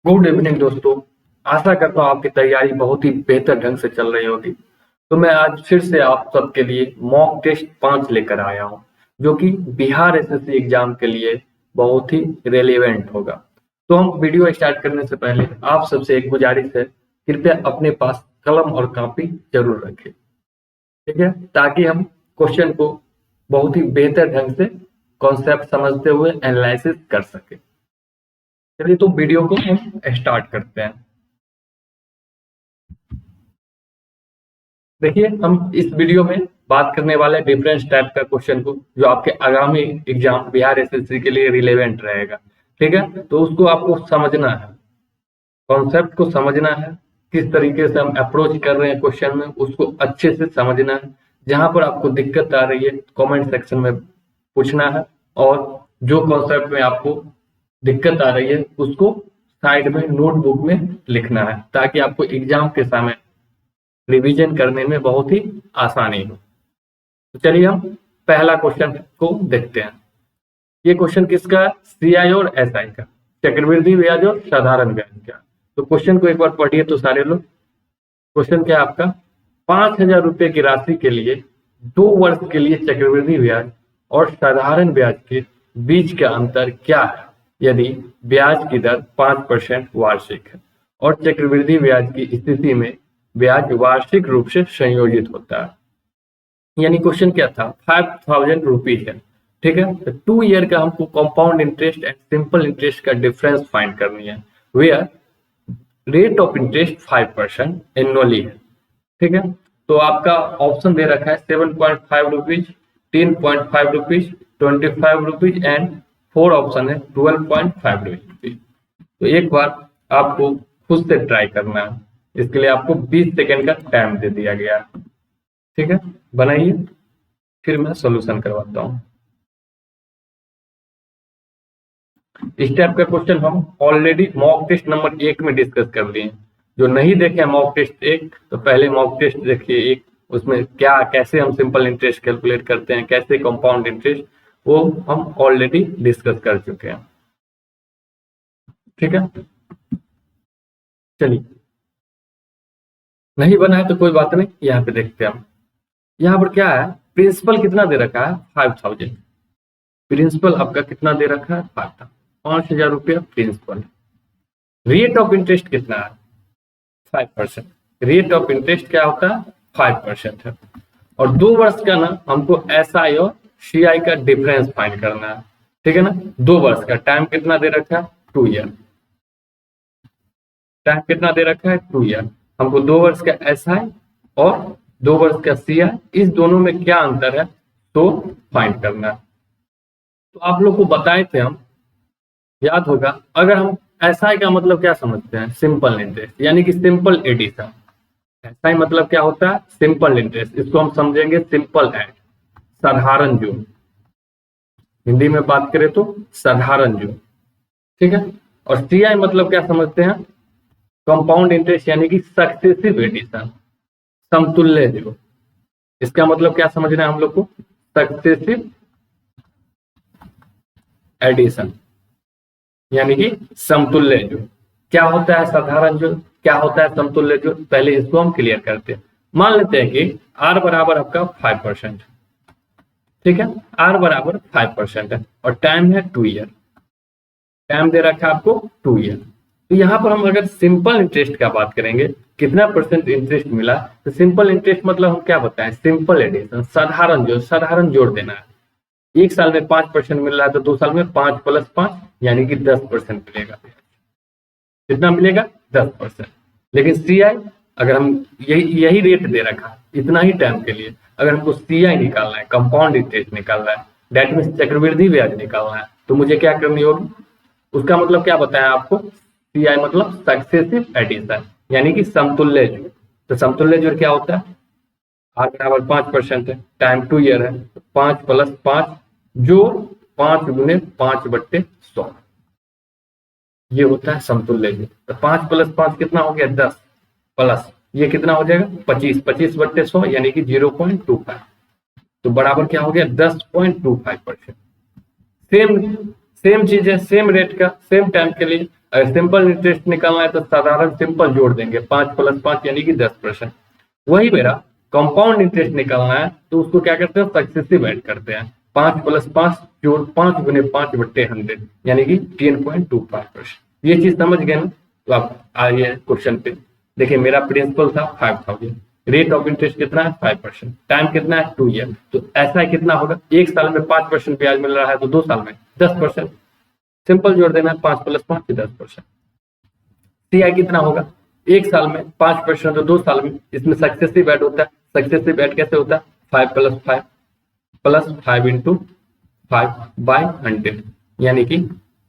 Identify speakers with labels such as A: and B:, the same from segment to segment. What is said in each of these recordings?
A: Good evening दोस्तों। आशा करता हूँ आपकी तैयारी बहुत ही बेहतर ढंग से चल रही होगी। तो मैं आज फिर से आप सबके लिए मॉक टेस्ट 5 लेकर आया हूँ, जो कि बिहार एसएससी एग्जाम के लिए बहुत ही रेलेवेंट होगा। तो हम वीडियो स्टार्ट करने से पहले आप सबसे एक गुजारिश है, कृपया अपने पास कलम और कॉपी जरूर रखें, ठीक है, ताकि हम क्वेश्चन को बहुत ही बेहतर ढंग से कॉन्सेप्ट समझते हुए एनालिसिस कर सके। चलिए तो वीडियो को हम स्टार्ट करते हैं। देखिए, हम इस वीडियो में बात करने वाले हैं डिफरेंट टाइप का क्वेश्चन को, जो आपके आगामी एग्जाम बिहार एसएससी के लिए रिलेवेंट रहेगा। ठीक है, तो उसको आपको समझना है, कॉन्सेप्ट को समझना है, किस तरीके से हम अप्रोच कर रहे हैं क्वेश्चन में उसको अच्छे से समझना है। जहां पर आपको दिक्कत आ रही है कमेंट सेक्शन में पूछना है, और जो कॉन्सेप्ट में आपको दिक्कत आ रही है उसको साइड में नोटबुक में लिखना है, ताकि आपको एग्जाम के समय रिवीजन करने में बहुत ही आसानी हो। तो चलिए हम पहला क्वेश्चन को देखते हैं। ये क्वेश्चन किसका है? सीआई और एसआई का, चक्रवृद्धि ब्याज और साधारण ब्याज का। तो क्वेश्चन को एक बार पढ़िए तो सारे लोग। क्वेश्चन क्या है आपका? 5,000 रुपए की राशि के लिए 2 वर्ष के लिए चक्रवृद्धि ब्याज और साधारण ब्याज के बीच का अंतर क्या है, यदि ब्याज की दर 5% वार्षिक है और चक्रवृद्धि ब्याज की स्थिति में ब्याज वार्षिक रूप से संयोजित होता है। यानी क्वेश्चन क्या था? 5,000 रुपीज है, ठीक है। तो 2 ईयर का हमको compound interest and simple interest का डिफरेंस फाइंड करनी है, where rate of interest 5% annually है, ठीक है। तो आपका ऑप्शन दे रखा है 7.5 rupees, 10.5 rupees, 25 rupees and 4 option है 12.5 रुपीज। तो एक बार आपको खुद से ट्राई करना है, इसके लिए आपको 20 सेकेंड का टाइम दे दिया गया है, ठीक है। बनाइए, फिर मैं सॉल्यूशन करवाता हूँ। इस टाइप का क्वेश्चन हम ऑलरेडी मॉक टेस्ट नंबर 1 में डिस्कस कर लिए हैं। जो नहीं देखे मॉक टेस्ट 1, तो पहले मॉक टेस्ट देखिए 1, उसमें क्या कैसे हम सिंपल इंटरेस्ट कैलकुलेट करते हैं, कैसे कंपाउंड इंटरेस्ट, वो हम ऑलरेडी डिस्कस कर चुके हैं, ठीक है। चलिए, नहीं बना है तो कोई बात नहीं, यहाँ पे देखते हैं हम। यहाँ पर क्या है? प्रिंसिपल कितना दे रखा है? 5,000। प्रिंसिपल आपका कितना दे रखा है? 5,000 रुपया प्रिंसिपल। रेट ऑफ इंटरेस्ट कितना है? 5%। रेट ऑफ इंटरेस्ट क्या होता है? 5% है। और 2 वर्ष का ना हमको एसआई और सीआई का डिफरेंस फाइंड करना है, ठीक है ना। 2 वर्ष का टाइम कितना दे रखा है? 2 ईयर। टाइम कितना दे रखा है? 2 ईयर। हमको 2 वर्ष का एसआई और 2 वर्ष का सीआई, इस दोनों में क्या अंतर है तो फाइंड करना है। तो आप लोग को बताए थे हम, याद होगा। अगर हम एसआई का मतलब क्या समझते हैं? सिंपल इंटरेस्ट, यानी कि सिंपल एडिशन। एसआई मतलब क्या होता है? Simple interest. इसको हम समझेंगे सिंपल एड, साधारण जोड़। हिंदी में बात करें तो साधारण जोड़, ठीक है। और सीआई मतलब क्या समझते हैं? कंपाउंड इंटरेस्ट, यानी कि सक्सेसिव एडिशन, समतुल्य जोड़। इसका मतलब क्या समझना है हम लोग को? सक्सेसिव एडिशन, यानी कि समतुल्य जोड़। क्या होता है साधारण जोड़, क्या होता है समतुल्य जोड़, पहले इसको हम क्लियर करते हैं। मान लेते हैं कि आर बराबर आपका 5%, ठीक है। आर बराबर 5% है और टाइम है 2 ईयर। टाइम दे रखा है आपको 2 ईयर। तो यहाँ पर हम अगर सिंपल इंटरेस्ट का बात करेंगे, कितना परसेंट इंटरेस्ट मिला, तो सिंपल इंटरेस्ट मतलब हम क्या बताएं? सिंपल एडिशन, साधारण जोड़ देना है। 1 साल में 5% मिल रहा है तो 2 साल में 5 + 5 यानी कि 10% मिलेगा। कितना मिलेगा? 10%। लेकिन सीआई, अगर हम यही रेट दे रखा है इतना ही टाइम के लिए, अगर हमको सीआई निकालना है, कंपाउंड इंटरेस्ट निकालना है, दैट मीन्स चक्रवृद्धि ब्याज निकालना है, तो मुझे क्या करनी होगी? उसका मतलब क्या बताया आपको? सीआई मतलब सक्सेसिव एडिशन, यानी कि समतुल्य जोड़। तो समतुल्य जोड़ क्या होता है? आर बराबर 5% है, टाइम 2 ईयर है, 5 + 5 जो 5 × 5/100, ये होता है समतुल्य जोड़। तो 5 + 5 कितना हो गया? 10, प्लस ये कितना हो जाएगा? 25, 25/100 यानी कि 0.25। तो बराबर क्या हो गया? 10.25%। सेम चीज है, सेम रेट का, सेम टाइम के लिए अगर सिंपल इंटरेस्ट निकालना है तो साधारण सिंपल जोड़ देंगे, 5 + 5 यानी कि 10%। वही मेरा कंपाउंड इंटरेस्ट निकालना है तो उसको क्या करते हैं, सक्सेसिव ऐड करते हैं। 5 + 5 जोड़ 5 × 5/100 यानी कि 10.25%। ये चीज समझ गए ना? तो आप आइए क्वेश्चन पे देखिए, मेरा प्रिंसिपल था 5000, रेट ऑफ इंटरेस्ट कितना है 5%, टाइम कितना है 2 ईयर। तो ऐसा कितना होगा, 1 साल में 5% ब्याज मिल रहा है तो 2 साल में 10%। सिंपल जोड़ देना है, 5 + 5 10%। सीआई कितना होगा, 1 साल में 5% तो 2 साल में, इसमें सक्सेसिव ऐड होता है। सक्सेसिव ऐड कैसे होता है, 5 + 5 + 5 × 5/100 यानी कि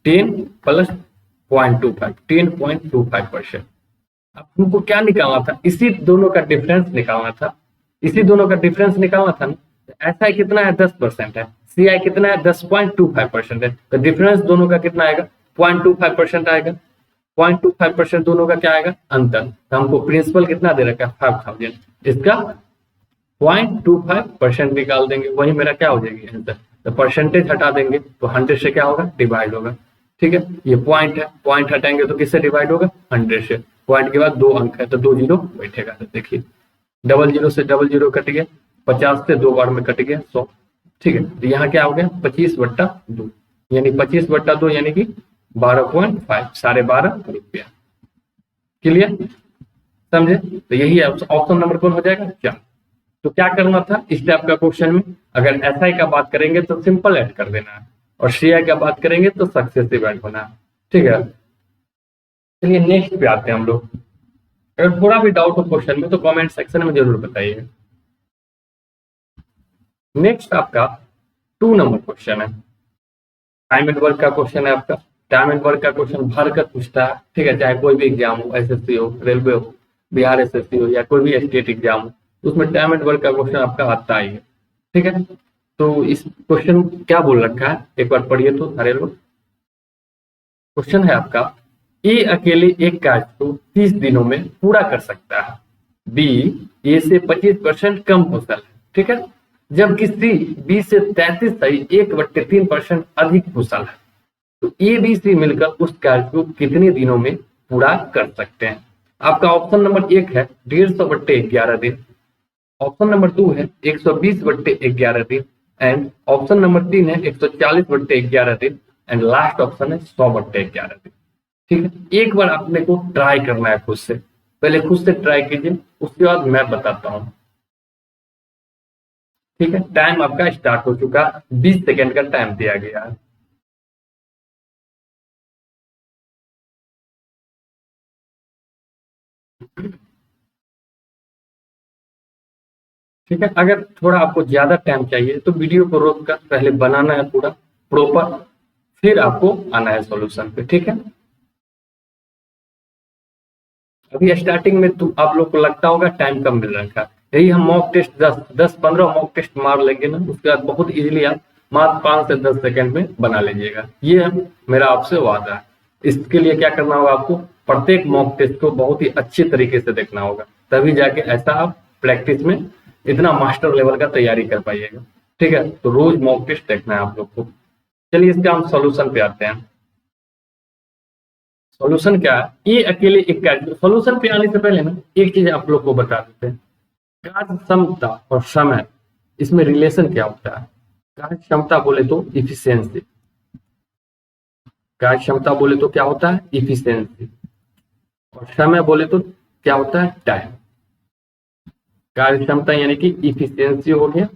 A: 10 + 0.25 10.25%। अब हमको क्या निकालना था, इसी दोनों का डिफरेंस निकालना था। इसी दोनों का डिफरेंस निकालना था ना। ऐसा है कितना है, 10% है। सीआई कितना है, 10.25% है। तो डिफरेंस दोनों का कितना आएगा, 0.25% आएगा। 0.25% दोनों का क्या आएगा, अंतर। तो हमको प्रिंसिपल कितना दे रखा है 5000, इसका 0.25% निकाल देंगे, वही मेरा क्या हो जाएगी आंसर। तो परसेंटेज हटा देंगे तो 100 से क्या होगा, डिवाइड होगा। ठीक है, ये पॉइंट है, पॉइंट हटाएंगे तो किससे डिवाइड होगा, 100 से। पॉइंट के बाद 2 अंक है तो 2 जीरो बैठेगा। तो देखिए, 00 से 00 कट गया, 50 से 2 बार में कट गया 100। ठीक है, तो यहाँ क्या हो गया, 25/2 यानी 25/2 यानी कि 12.5 ₹12.5। क्लियर, समझे? तो यही ऑप्शन नंबर कौन हो जाएगा, 4। तो क्या करना था इस टाइप का क्वेश्चन में, अगर एसआई का बात करेंगे तो सिंपल ऐड कर देना है, और सीआई का बात करेंगे तो सक्सेसिव ऐड होना है। ठीक है, चलिए नेक्स्ट पे आते हैं हम लोग। अगर थोड़ा भी डाउट हो क्वेश्चन में तो कमेंट सेक्शन में जरूर बताइए। नेक्स्ट आपका 2 नंबर क्वेश्चन है, टाइम एंड वर्क का क्वेश्चन है आपका। टाइम एंड वर्क का क्वेश्चन भर कर पूछता है। ठीक है, चाहे कोई भी एग्जाम हो, एसएससी हो, रेलवे हो, बिहार एसएससी हो, या कोई भी स्टेट एग्जाम हो, उसमें टाइम एंड वर्क का क्वेश्चन आपका आता ही है। ठीक है, तो इस क्वेश्चन क्या बोल रखा है, एक बार पढ़िए तो सारे लोग। क्वेश्चन है आपका, ए अकेले एक कार्य को 30 दिनों में पूरा कर सकता है, बी ए से 25% कम कुशल है। ठीक है, जबकि सी बी से 33 सही 1/3% अधिक कुशल है। तो ए बी सी मिलकर उस कार्य को कितने दिनों में पूरा कर सकते हैं। आपका ऑप्शन नंबर 1 है 150/11 दिन, ऑप्शन नंबर 2 है 120/11 दिन, एंड ऑप्शन नंबर 3 है 140/11 दिन, एंड लास्ट ऑप्शन है 100/11 दिन। ठीक है, एक बार अपने को ट्राई करना है खुद से, पहले खुद से ट्राई कीजिए, उसके बाद मैं बताता हूं। ठीक है, टाइम आपका स्टार्ट हो चुका, 20 सेकेंड का टाइम दिया गया है। ठीक है, अगर थोड़ा आपको ज्यादा टाइम चाहिए तो वीडियो को रोक कर पहले बनाना है पूरा प्रॉपर, फिर आपको आना है सॉल्यूशन पे। ठीक है, अभी स्टार्टिंग में तो आप लोग को लगता होगा टाइम कम मिल रहा है, यही हम मॉक टेस्ट 10-15 मॉक टेस्ट मार लेंगे ना, उसके बाद बहुत इजीली आप मात्र 5 से 10 सेकंड में बना लीजिएगा। ये मेरा आपसे वादा है। इसके लिए क्या करना होगा, आपको प्रत्येक मॉक टेस्ट को बहुत ही अच्छे तरीके से देखना होगा, तभी जाके ऐसा आप प्रैक्टिस में इतना मास्टर लेवल का तैयारी कर पाइएगा। ठीक है, तो रोज मॉक टेस्ट देखना है आप लोग को। चलिए इसके हम सोल्यूशन पे आते हैं। सॉल्यूशन क्या है, ये अकेले एक कार्य, सॉल्यूशन पे आने से पहले ना एक चीज आप लोग को बता देते हैं, कार्य क्षमता और समय, इसमें रिलेशन क्या होता है। कार्य क्षमता बोले तो इफिशियंसी, कार्य क्षमता बोले तो क्या होता है, इफिशियंसी, और समय बोले तो क्या होता है, टाइम। कार्य क्षमता यानी कि इफिशियंसी हो गया,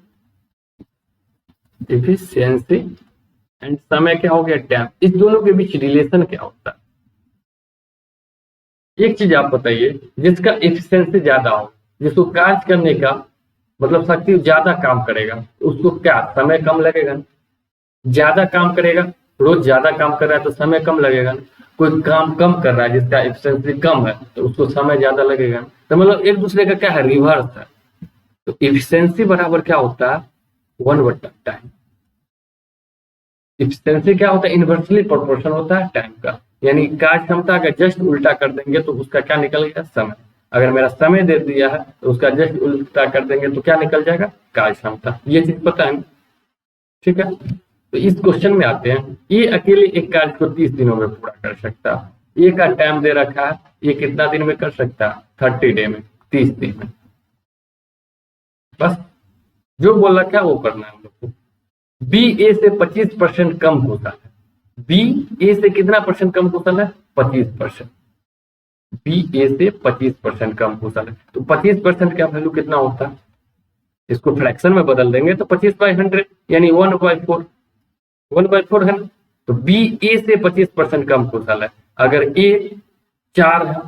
A: इफिशियंसी, एंड समय क्या हो गया, टाइम। इस दोनों के बीच रिलेशन क्या होता है। एक चीज आप बताइए, जिसका एफिशिएंसी ज्यादा हो, जिसको कार्य करने का मतलब शक्ति ज्यादा काम करेगा, तो उसको क्या समय कम लगेगा। ज्यादा काम करेगा, रोज ज्यादा काम कर रहा है तो समय कम लगेगा। कोई काम कम कर रहा है जिसका एफिशिएंसी कम है तो उसको समय ज्यादा लगेगा। तो मतलब एक दूसरे का क्या है, रिवर्स है। तो एफिशिएंसी बराबर क्या होता है, 1/टाइम। एफिशिएंसी क्या होता है, इनवर्सली प्रोपोर्शन होता है टाइम का। यानी कार्य क्षमता का जस्ट उल्टा कर देंगे तो उसका क्या निकल गया, समय। अगर मेरा समय दे दिया है तो उसका जस्ट उल्टा कर देंगे तो क्या निकल जाएगा, कार्य क्षमता। ये चीज पता है। ठीक है, तो इस क्वेश्चन में आते हैं, ये अकेले एक कार्य को 30 दिनों में पूरा कर सकता है, ए का टाइम दे रखा है, ये कितना दिन में कर सकता है? 30 डे में, 30 दिन में। बस जो बोल रखा है वो करना है हम लोग को। बी ए से 25% कम कुशल है। बी ए से कितना परसेंट कम कुशल है? 25%। बी ए से 25% कम कुशल है, तो 25% का वैल्यू कितना होता है? इसको फ्रैक्शन में बदल देंगे तो 25/100 यानी 1/4, 1/4 है ना। तो बी ए से 25% कम कुशल है। अगर ए 4 है,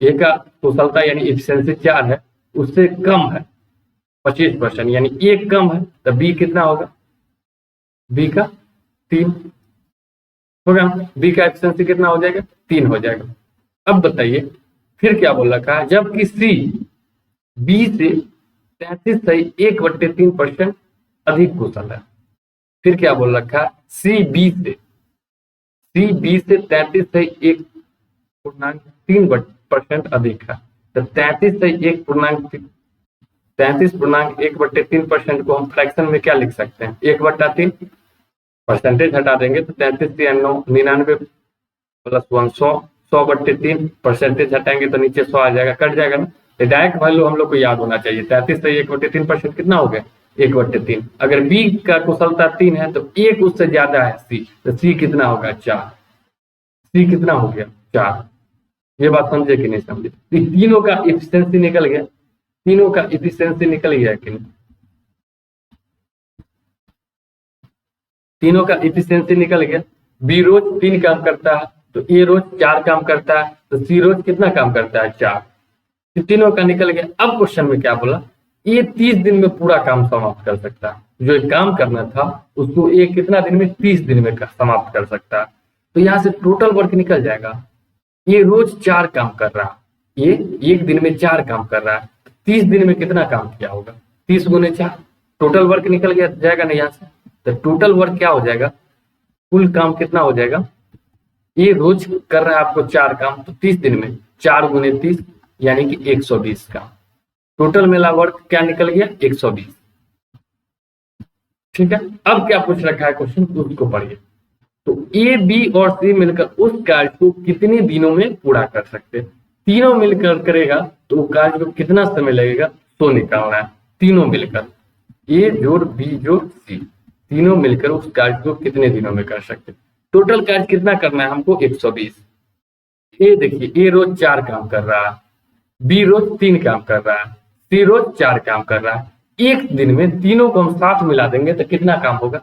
A: ए का कुशलता यानी एफिशिएंसी 4 है, उससे कम है 25% यानी ए कम है, तो बी कितना होगा? बी का 3 होगा। बी का एफिशिएंसी कितना हो जाएगा? 3 हो जाएगा। अब बताइए फिर क्या बोल रखा है, जबकि सी बी से 33.1/3% अधिक कुशल है। फिर क्या बोल रखा है, सी बी से 33.1% अधिक है। तो 33.1% को हम फ्रैक्शन में क्या लिख सकते हैं? 1/3 परसेंटेज हटा देंगे तो 33 प्लस 1 100/3 परसेंटेज हटाएंगे तो नीचे 100 आ जाएगा, कट जाएगा ना। डायरेक्ट वैल्यू हम लोग को याद होना चाहिए। 33/1/3% कितना हो गया? 1/3। अगर बी का कुशलता 3 है तो 1 उससे ज्यादा है सी, तो सी कितना होगा? 4। सी कितना हो गया? 4। ये बात समझे कि नहीं समझे? तीनों का इफिशियंसी निकल गया, तीनों का इफिशियंसी निकल गया कि नहीं? तीनों का इफिशियंसी निकल गया। बी रोज 3 काम करता है तो ए रोज 4 काम करता है, तो सी रोज कितना काम करता है? 4। तीनों का निकल गया। अब क्वेश्चन में क्या बोला? ये 30 दिन में पूरा काम समाप्त कर सकता है। जो एक काम करना था उसको ये कितना दिन में? 30 दिन में समाप्त कर सकता है। तो यहाँ से टोटल वर्क निकल जाएगा। ये रोज 4 काम कर रहा है, ये एक दिन में 4 काम कर रहा है, 30 दिन में कितना काम किया होगा? 30 गुने 4, टोटल वर्क निकल गया जाएगा ना यहाँ से। तो टोटल वर्क क्या हो जाएगा? कुल काम कितना हो जाएगा? ये रोज कर रहा है आपको 4 काम, तो 30 दिन में 4 गुने 30 यानी कि 120 काम। टोटल मेरा वर्क क्या निकल गया? 120। ठीक है। अब क्या पूछ रखा है क्वेश्चन, उसको पढ़िए। तो ए बी और सी मिलकर उस कार्य को कितने दिनों में पूरा कर सकते हैं? तीनों मिलकर करेगा तो कार्य को कितना समय लगेगा? तो निकालना है। तीनों मिलकर ए जोड़ बी जोड़ सी, तीनों मिलकर उस कार्य को कितने दिनों में कर सकते हैं? टोटल कार्य कितना करना है हमको? 120। ए देखिए, ए रोज 4 काम कर रहा है, बी रोज 3 काम कर रहा है, सी रोज 4 काम कर रहा है। एक दिन में तीनों को हम साथ मिला देंगे तो कितना काम होगा?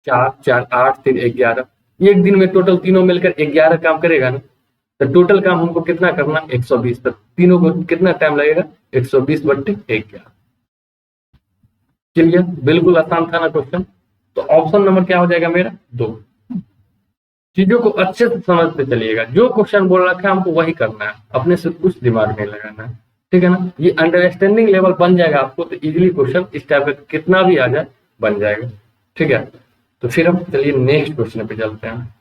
A: 4 4 8 3 11। एक दिन में टोटल तीनों मिलकर 11 काम करेगा ना। तो टोटल काम हमको कितना करना? 120। तक तीनों को कितना टाइम लगेगा? 120/11। क्लियर? बिल्कुल आसान था ना क्वेश्चन। तो ऑप्शन नंबर क्या हो जाएगा मेरा? 2। चीजों को अच्छे से समझते चलिएगा। जो क्वेश्चन बोल रखा है हमको वही करना है, अपने से कुछ दिमाग नहीं लगाना है। ठीक है ना। ये अंडरस्टैंडिंग लेवल बन जाएगा आपको तो इजीली क्वेश्चन इस टाइप का कितना भी आ जाए बन जाएगा। ठीक है। तो फिर हम चलिए नेक्स्ट क्वेश्चन पे चलते हैं।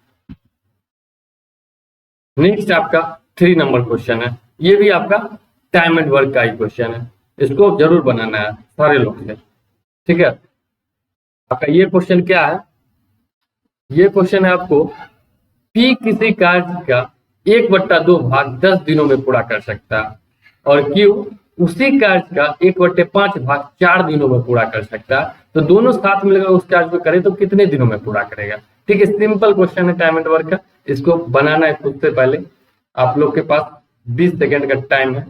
A: नेक्स्ट आपका 3 नंबर क्वेश्चन है। ये भी आपका टाइम एंड वर्क का ही क्वेश्चन है, इसको जरूर बनाना है सारे लोग से। ठीक है। आपका ये क्वेश्चन क्या है? ये क्वेश्चन है आपको, पी किसी कार्य का 1/2 भाग 10 दिनों में पूरा कर सकता है और क्यू उसी कार्य का 1/5 भाग 4 दिनों में पूरा कर सकता है। तो दोनों साथ मिलकर उस कार्य को करे तो कितने दिनों में पूरा करेगा? ठीक है। सिंपल क्वेश्चन है टाइम एंड वर्क का। इसको बनाना है खुद से पहले। आप लोग के पास 20 सेकेंड का टाइम है।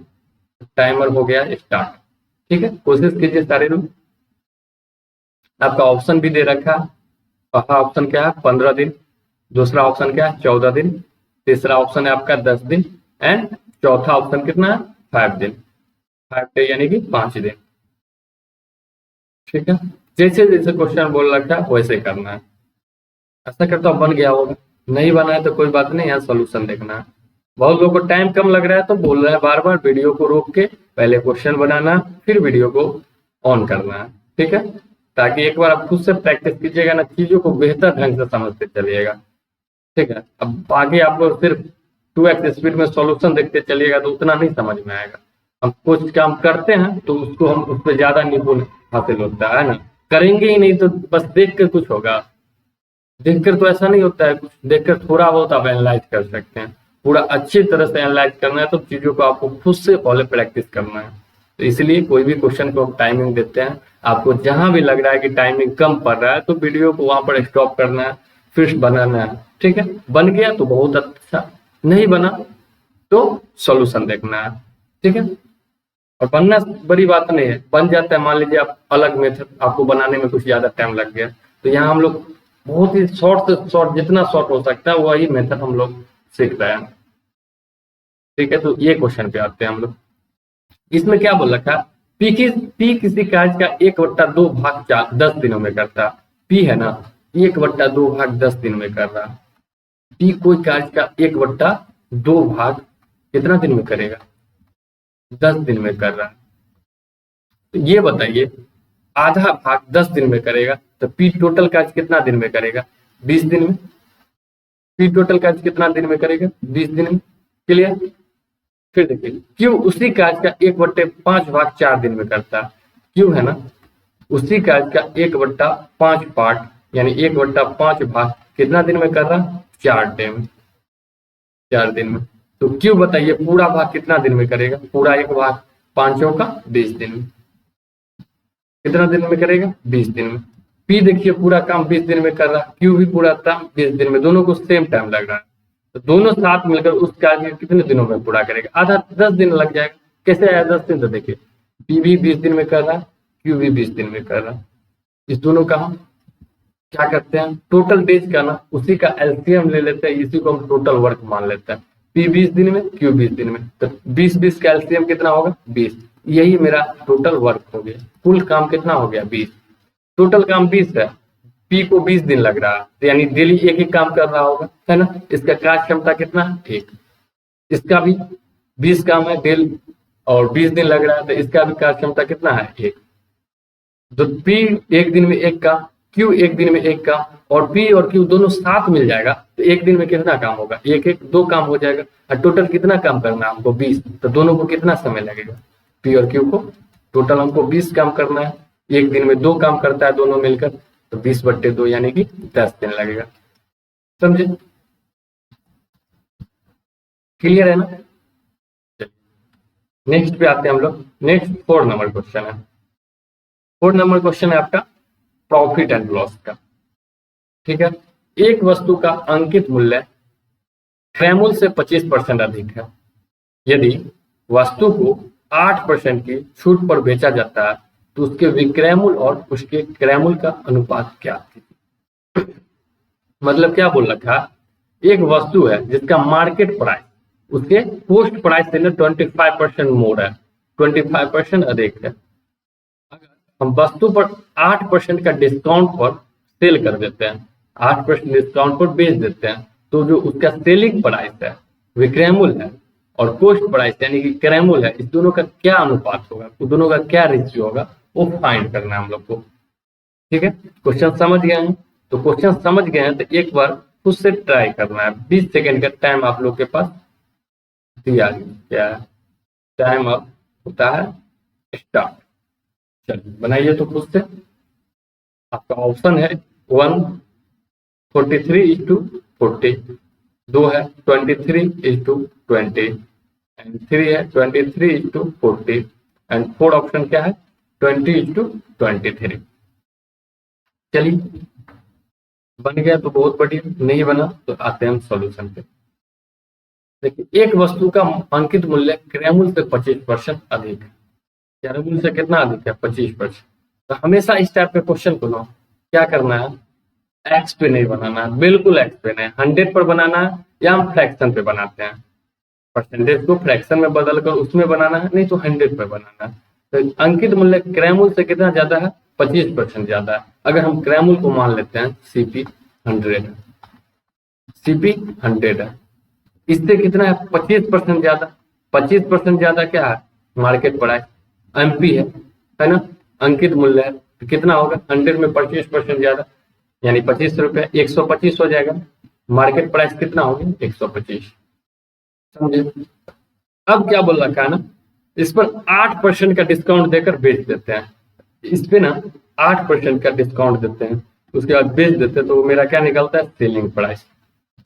A: टाइमर हो गया स्टार्ट। ठीक है। कोशिश कीजिए सारे लोग। आपका ऑप्शन भी दे रखा है। पहला ऑप्शन क्या है? 15 दिन। दूसरा ऑप्शन क्या है? 14 दिन। तीसरा ऑप्शन है आपका 10 दिन एंड चौथा ऑप्शन कितना है? 5 दिन। 5 डे यानी कि 5 दिन। ठीक है। जैसे जैसे क्वेश्चन बोल रखा है वैसे करना है। ऐसा करता बन गया होगा, नहीं बना है तो कोई बात नहीं, यहाँ सोल्यूशन देखना है। बहुत लोगों को टाइम कम लग रहा है तो बोल रहा है बार बार वीडियो को रोक के पहले क्वेश्चन बनाना फिर वीडियो को ऑन करना है। ठीक है। ताकि एक बार आप खुद से प्रैक्टिस कीजिएगा ना, चीजों को बेहतर ढंग से समझते चलिएगा। ठीक है। अब आगे आपको सिर्फ 2x स्पीड में सॉल्यूशन देखते चलिएगा तो उतना नहीं समझ में आएगा। हम कुछ काम करते हैं तो उसको हम उस पर ज्यादा निपुण हासिल होता है ना। करेंगे ही नहीं तो बस देख कर कुछ होगा। देखकर तो ऐसा नहीं होता है, कुछ देखकर थोड़ा बहुत आप एनालाइज कर सकते हैं। पूरा अच्छी तरह से एनालाइज करना है तो चीजों को आपको खुद से पहले प्रैक्टिस करना है। तो इसलिए कोई भी क्वेश्चन को हम टाइमिंग देते हैं, आपको जहां भी लग रहा है कि टाइमिंग कम पड़ रहा है तो वीडियो को वहां पर स्टॉप करना है, फिर बनाना है। ठीक है, बन गया तो बहुत अच्छा, नहीं बना तो सॉल्यूशन देखना है। ठीक है, और बनना बड़ी बात नहीं है, बन जाता है। मान लीजिए आप अलग मेथड आपको बनाने में कुछ ज्यादा टाइम लग गया, तो यहाँ हम लोग बहुत ही शॉर्ट से शॉर्ट, जितना शॉर्ट हो सकता है वही मेथड हम लोग सीख रहे हैं। ठीक है, तो ये क्वेश्चन पे आते हैं हम लोग। इसमें क्या बोल रखा है, पी किसी कार्य का 1/2 भाग 10 दिनों में करता। पी है ना, 1/2 भाग 10 दिन में कर रहा। पी कोई कार्य का 1/2 भाग कितना दिन में करेगा, 10 दिन में कर रहा है। तो ये बताइए, आधा भाग 10 दिन में करेगा तो पी टोटल कार्य कितना दिन में करेगा, 20 दिन में। पी टोटल कार्य कितना दिन में करेगा, 20 दिन में। क्लियर। फिर देखिए, क्यू उसी कार्य का 1/5 भाग 4 दिन में करता है। क्यू है ना, उसी कार्य का 1/5 पार्ट यानी 1/5 भाग कितना दिन में कर रहा, 4 दिन में। 4 दिन में। तो क्यू बताइए पूरा भाग कितना दिन में करेगा, पूरा एक भाग 5 का 20 दिन में। कितना दिन में करेगा, 20 दिन में। पी देखिए पूरा काम 20 दिन में कर रहा है, क्यू भी पूरा काम 20 दिन में, दोनों को सेम टाइम लग रहा है। तो दोनों साथ मिलकर उस कार्य को कितने दिनों में पूरा करेगा, आधा 10 दिन लग जाएगा। कैसे आया 10 दिन, तो देखिए पी भी 20 दिन में कर रहा है, क्यू भी 20 दिन में कर रहा है। इस दोनों का हम क्या करते हैं, टोटल डेज का ना उसी का एलसीएम ले लेते हैं, इसी को हम टोटल वर्क मान लेते हैं। पी 20 दिन में, क्यू 20 दिन में, तो 20 का एलसीएम कितना होगा, 20। यही मेरा टोटल वर्क हो गया। कुल काम कितना हो गया, 20। टोटल काम 20 है, पी को 20 दिन लग रहा है, तो यानी डेली एक ही काम कर रहा होगा, है ना। इसका कार्य क्षमता कितना है, 1। इसका भी 20 काम है डेली और 20 दिन लग रहा है, तो इसका भी कार्य क्षमता कितना है, 1। तो पी एक दिन में एक काम, क्यू एक दिन में एक काम, और पी और क्यू दोनों साथ मिल जाएगा तो एक दिन में कितना काम होगा, एक एक 2 काम हो जाएगा। और टोटल कितना काम करना है हमको, 20। तो दोनों को कितना समय लगेगा, पी और क्यू को टोटल हमको 20 काम करना है। एक दिन में 2 काम करता है दोनों मिलकर, तो 20/2 यानी कि 10 दिन लगेगा। समझे, क्लियर है ना। नेक्स्ट पे आते हैं हम लोग। नेक्स्ट 4 नंबर क्वेश्चन है। 4 नंबर क्वेश्चन है आपका प्रॉफिट एंड लॉस का। ठीक है, एक वस्तु का अंकित मूल्य क्रयमूल्य से 25% अधिक है। यदि वस्तु को 8% की छूट पर बेचा जाता है तो उसके विक्रय मूल्य और उसके क्रय मूल्य का अनुपात क्या है। मतलब क्या बोल रखा, एक वस्तु है जिसका मार्केट प्राइस उसके पोस्ट प्राइस से 25% मोर है, 25% अधिक है। अगर हम वस्तु पर 8% का डिस्काउंट पर सेल कर देते हैं, 8% डिस्काउंट पर बेच देते हैं, तो जो उसका सेलिंग प्राइस है, विक्रय मूल्य है, और पोस्ट प्राइस यानी कि क्रय मूल्य है, इस दोनों का क्या अनुपात होगा, उस दोनों का क्या रेशियो होगा, वो फाइंड करना है हम लोग को। ठीक है, क्वेश्चन समझ गए हैं। तो क्वेश्चन समझ गए हैं तो एक बार खुद से ट्राई करना है। 20 सेकेंड का टाइम आप लोग के पास दिया गया है। टाइम अब होता है स्टार्ट। चलिए बनाइए तो खुद से। आपका ऑप्शन है 143:40, 2 है 23:20 एंड 3 है 23:40 एंड 4 ऑप्शन क्या है 20:23। चलिए बन गया तो बहुत बढ़िया, नहीं बना तो आते हैं हम सॉल्यूशन पे। देखिए एक वस्तु का अंकित मूल्य क्रय मूल्य से 25% अधिक है। क्रय मूल्य से कितना अधिक है, 25%। तो हमेशा इस टाइप के क्वेश्चन को ना क्या करना है, एक्स पे नहीं बनाना है, बिल्कुल एक्स पे नहीं, 100 पर बनाना है, या हम फ्रैक्शन पे बनाते हैं। परसेंटेज को फ्रैक्शन में बदलकर उसमें बनाना है, नहीं तो 100 पे बनाना है। तो अंकित मूल्य क्रय मूल्य से कितना ज्यादा है, 25% ज्यादा है। अगर हम क्रय मूल्य को मान लेते हैं सीपी 100 है, सीपी 100 है, इससे कितना है 25% ज्यादा। 25% ज्यादा क्या है, मार्केट प्राइस एमपी है ना, अंकित मूल्य है, तो कितना होगा 100 में 25% ज्यादा यानी 25 रुपए, 125 हो जाएगा। मार्केट प्राइस कितना होगी 125। समझे। अब क्या बोल रखा है ना, इस पर 8% का डिस्काउंट देकर बेच देते हैं। इस पे ना 8% का डिस्काउंट देते हैं, उसके बाद बेच देते तो मेरा क्या निकलता है, सेलिंग प्राइस।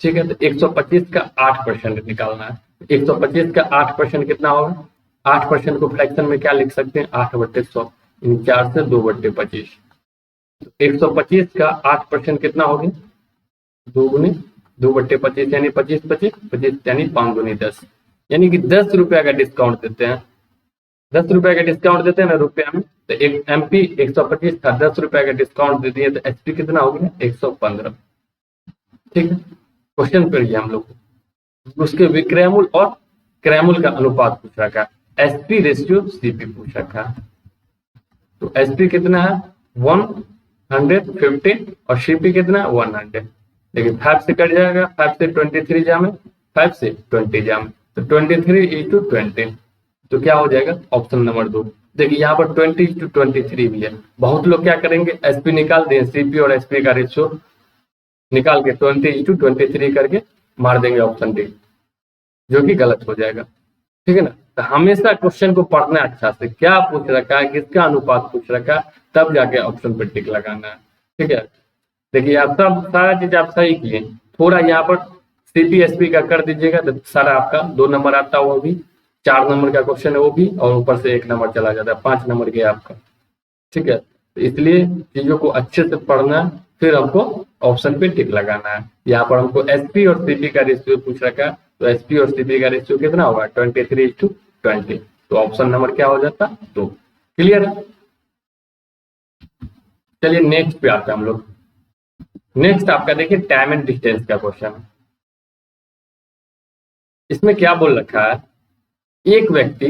A: ठीक है, तो 125 का 8% निकालना है। 125 का 8% कितना होगा, 8% को फ्रैक्शन में क्या लिख सकते हैं, 8/100, 4 से 2/25। 125 का 8% कितना हो गया, 2 × 2/25 यानी 25 25 25 यानी 5 × 10, यानी कि 10 रुपया का डिस्काउंट देते हैं। 10 रुपए का डिस्काउंट देते हैं ना रुपया में, तो एक एमपी 125 था, 10 रुपए का डिस्काउंट दे दिए तो एचपी कितना हो गया, 115। ठीक है, क्वेश्चन करिए हम लोग उसके विक्रय मूल्य और क्रय मूल्य का अनुपात पूछ रखा है, एसपी रेशियो सीपी पूछ रखा है। तो एसपी कितना है 150 और सीपी कितना है 100। देखिए 5 से कट जाएगा, 5 से 23 जामे, 5 से 20 जामे, तो 23:20, तो क्या हो जाएगा, ऑप्शन नंबर 2। देखिए यहाँ पर 20:23 भी है। बहुत लोग क्या करेंगे, एसपी निकाल दें, सीपी और एसपी का रेशियो निकाल के 20:23 करके मार देंगे ऑप्शन डी, जो कि गलत हो जाएगा। ठीक है ना, तो हमेशा क्वेश्चन को पढ़ना है अच्छा से, क्या पूछ रखा है, किसका अनुपात पूछ रखा है, तब जाके ऑप्शन पे टिक लगाना है। ठीक है, देखिए आप सब सारा चीज आप सही किए, थोड़ा यहाँ पर सीपी एसपी का कर दीजिएगा तो सारा आपका 2 नंबर आता है, वो भी 4 नंबर का क्वेश्चन है वो भी, और ऊपर से 1 नंबर चला जाता है, 5 नंबर गया आपका। ठीक है, तो इसलिए चीजों को अच्छे से पढ़ना है, फिर हमको ऑप्शन पे टिक लगाना है। यहाँ पर हमको एसपी और सीपी का रेशियो पूछ रखा है, तो एसपी और सीपी का रेशियो कितना होगा, 23:20, तो ऑप्शन नंबर क्या हो जाता, 2। क्लियर है, चलिए नेक्स्ट पे आते हैं हम लोग। नेक्स्ट आपका देखिए टाइम एंड डिस्टेंस का क्वेश्चन है। इसमें क्या बोल रखा है, एक व्यक्ति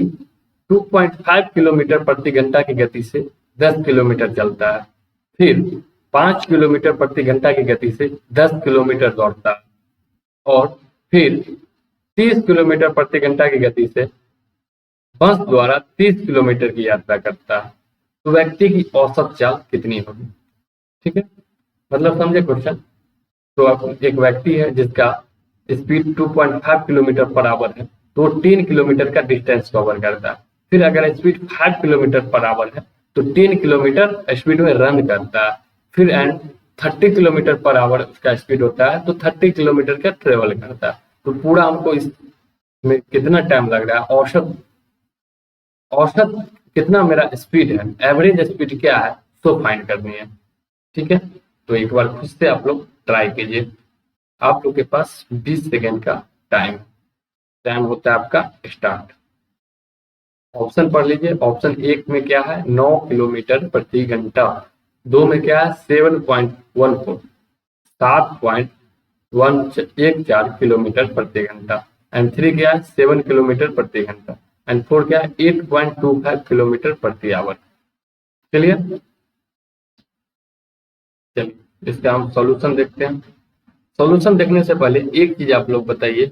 A: 2.5 किलोमीटर प्रति घंटा की गति से 10 किलोमीटर चलता है, फिर 5 किलोमीटर प्रति घंटा की गति से 10 किलोमीटर दौड़ता है, और फिर 30 किलोमीटर प्रति घंटा की गति से बस द्वारा 30 किलोमीटर की यात्रा करता है, तो व्यक्ति की औसत चाल कितनी होगी। ठीक है, मतलब समझे क्वेश्चन। तो अब एक व्यक्ति है जिसका स्पीड 2.5 किलोमीटर पर आवर है, तो 3 किलोमीटर का डिस्टेंस कवर करता है। फिर अगर स्पीड 5 किलोमीटर पर आवर है तो 3 किलोमीटर स्पीड में रन करता है, फिर एंड 30 किलोमीटर पर आवर उसका स्पीड होता है, तो 30 किलोमीटर का ट्रेवल करता है। तो पूरा हमको इसमें कितना टाइम लग रहा है, औसत औसत कितना मेरा स्पीड है, एवरेज स्पीड क्या है, तो फाइंड करनी है। ठीक है, तो एक बार खुद से आप लोग ट्राई कीजिए। आप लोग के पास 20 सेकेंड का टाइम होता है आपका स्टार्ट। ऑप्शन पढ़ लीजिए। ऑप्शन 1 में क्या है, 9 किलोमीटर प्रति घंटा, 2 में क्या है 7.14 7.114 किलोमीटर प्रति घंटा, एंड 3 क्या है 7 किलोमीटर प्रति घंटा, एंड 4 क्या है 8.25 किलोमीटर प्रति आवर। चलिए इसका हम सॉल्यूशन देखते हैं। सॉल्यूशन देखने से पहले एक चीज आप लोग बताइए,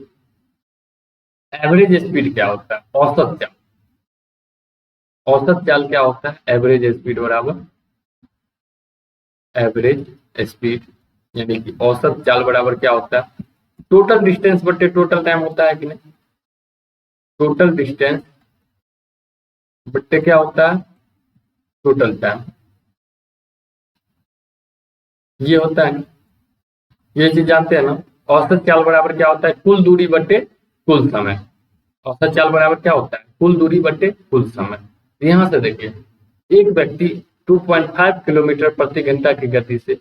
A: एवरेज स्पीड क्या होता है, औसत चाल। औसत चाल क्या होता है, एवरेज स्पीड बराबर एवरेज स्पीड, यानी कि औसत चाल बराबर क्या होता है, टोटल डिस्टेंस बटे टोटल टाइम होता है कि नहीं। टोटल डिस्टेंस बटे क्या होता है, टोटल टाइम, ये होता है। ये चीज जानते हैं ना। औसत चाल बराबर क्या होता है, कुल दूरी बटे कुल समय। औसत चाल बराबर क्या होता है, कुल दूरी बटे कुल समय। यहां से देखिए, एक व्यक्ति 2.5 किलोमीटर प्रति घंटा की गति से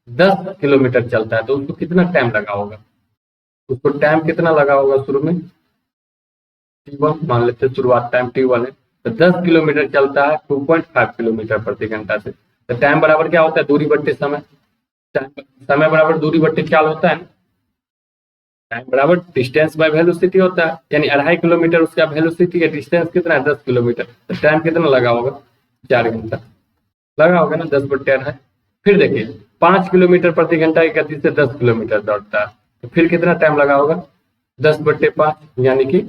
A: 10 किलोमीटर चलता है, तो उसको कितना टाइम लगा होगा, उसको टाइम कितना लगा होगा शुरू में, T1 मान लेते हैं, शुरुआत टाइम T1 है, तो 10 किलोमीटर चलता है 2.5 किलोमीटर प्रति घंटा से, तो टाइम बराबर क्या होता है, दूरी बट्टे समय। समय बराबर दूरी बट्टे चाल होता है ना, टाइम बराबर डिस्टेंस बाय वेलोसिटी होता है, यानी 2.5 किलोमीटर उसका वेलोसिटी है, डिस्टेंस कितना है 10 किलोमीटर, तो टाइम कितना लगा होगा, 4 घंटा लगा होगा ना, 10/2। फिर देखिए 5 किलोमीटर प्रति घंटा की गति से 10 किलोमीटर दौड़ता है, तो फिर कितना टाइम लगा होगा, 10/5 यानी कि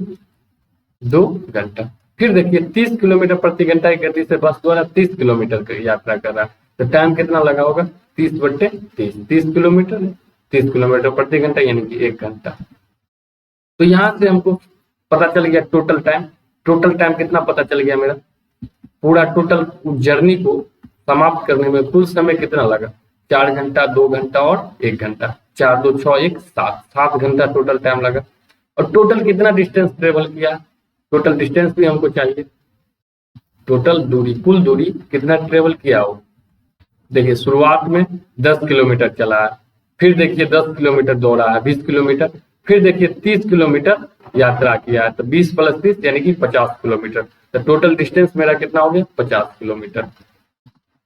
A: 2 घंटा। फिर देखिए 30 किलोमीटर प्रति घंटा की गति से बस द्वारा 30 किलोमीटर की यात्रा कर रहा है, तो टाइम कितना लगा होगा, 30/30, 30 किलोमीटर, 30 किलोमीटर प्रति घंटा यानी कि 1 घंटा। तो यहां से हमको पता चल गया टोटल टाइम। टोटल टाइम कितना पता चल गया मेरा, पूरा टोटल जर्नी को समाप्त करने में कुल समय कितना लगा, 4 घंटा, 2 घंटा और 1 घंटा, 4 2 6 1 7, 7 घंटा टोटल टाइम लगा। और टोटल कितना डिस्टेंस ट्रेवल किया, टोटल डिस्टेंस भी हमको चाहिए, टोटल दूरी, कुल दूरी कितना ट्रेवल किया हो। देखिए शुरुआत में 10 किलोमीटर चला है, फिर देखिए 10 किलोमीटर दौड़ा है, 20 किलोमीटर, फिर देखिए 30 किलोमीटर यात्रा किया है, तो 20 + 30 यानी कि 50 किलोमीटर। तो टोटल डिस्टेंस मेरा कितना हो गया, 50 किलोमीटर।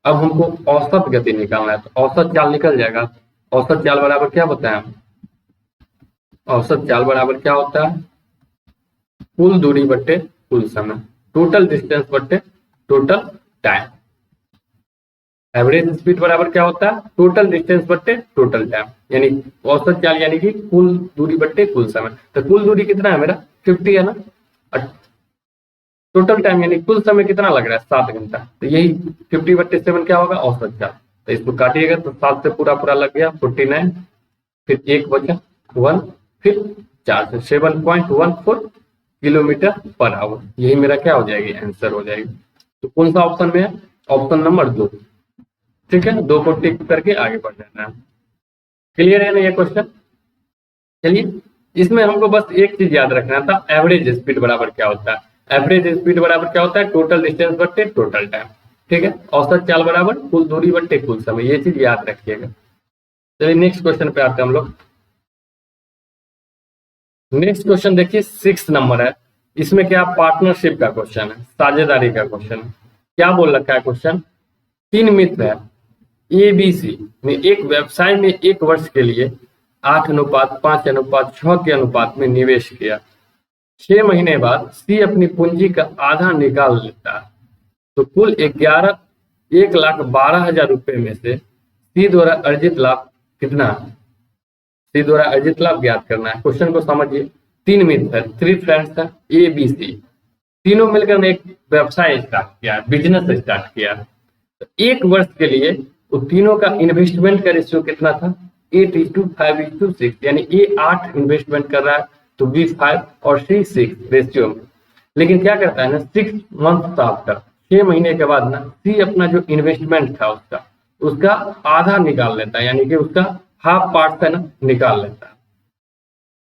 A: अब हमको औसत गति निकालना है, तो औसत चाल निकल जाएगा। औसत चाल बराबर क्या होता है, औसत चाल बराबर क्या होता है, कुल दूरी बट्टे कुल समय, टोटल डिस्टेंस बट्टे टोटल टाइम। एवरेज स्पीड बराबर क्या होता है, टोटल डिस्टेंस बट्टे टोटल टाइम, यानी औसत चाल यानी कि कुल दूरी बट्टे कुल समय। तो कुल दूरी कितना है मेरा 50 है ना, और टोटल टाइम यानी कुल समय कितना लग रहा है 7 घंटा। तो यही 50/7 क्या होगा, औसत चाल। तो इसको काटिएगा तो 7 से पूरा पूरा लग गया 49, फिर 1 बचा 1, फिर 4 से 7.14 km/h। यही मेरा क्या हो जाएगी, आंसर हो जाएगी। तो कौन सा ऑप्शन में है, ऑप्शन नंबर 2। ठीक है, 2 को टिक करके आगे बढ़ जाना है। क्लियर है ना ये क्वेश्चन। चलिए इसमें हमको बस एक चीज याद रखना था, एवरेज स्पीड बराबर क्या होता है। एवरेज स्पीड बराबर क्या होता है, टोटल डिस्टेंस बट्टे टोटल टाइम। ठीक है, औसत चाल बराबर कुल दूरी बट्टे कुल समय, ये चीज याद रखिएगा। चलिए नेक्स्ट क्वेश्चन पे आते हैं हम लोग। नेक्स्ट क्वेश्चन देखिए 6 नंबर है। इसमें क्या पार्टनरशिप का क्वेश्चन है, साझेदारी का क्वेश्चन है। क्या बोल रखा है क्वेश्चन, 3 मित्र है ABC ने एक व्यवसाय में 1 वर्ष के लिए 8:5:6 के अनुपात में निवेश किया। 6 महीने बाद C अपनी पूंजी का आधा निकाल लेता है, तो कुल 1,12,000 रुपए में से C द्वारा अर्जित लाभ कितना है। C द्वारा अर्जित लाभ ज्ञात करना है। क्वेश्चन को समझिए, 3 मित्र है, 3 फ्रेंड्स है ABC, तीनों मिलकर एक व्यवसाय स्टार्ट किया, बिजनेस स्टार्ट किया। तो 1 वर्ष के लिए वो तीनों का इन्वेस्टमेंट का रेशियो कितना था, 8:5:6, यानी A 8 इन्वेस्टमेंट कर रहा है तो B 5 और C 6 रेशियो में। लेकिन क्या करता है ना, 6 मंथ आफ्टर, 6 महीने के बाद ना C अपना जो इन्वेस्टमेंट था उसका आधा निकाल लेता है, यानी कि उसका हाफ पार्ट है ना निकाल लेता है।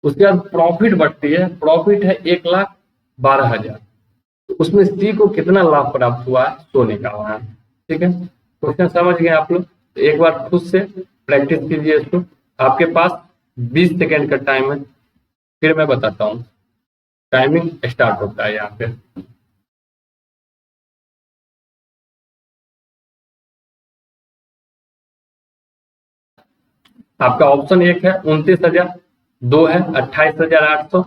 A: उसके बाद प्रॉफिट बढ़ती है, प्रॉफिट है 1,12,000, उसमें C को कितना लाभ प्राप्त हुआ है तो निकालना है। ठीक है, क्वेश्चन समझ गए आप लोग। तो एक बार खुद से प्रैक्टिस कीजिए इसको। आपके पास 20 सेकेंड का टाइम है, फिर मैं बताता हूँ। टाइमिंग स्टार्ट होता है यहाँ पे। आपका ऑप्शन 1 है 29,000, 2 है 28,800,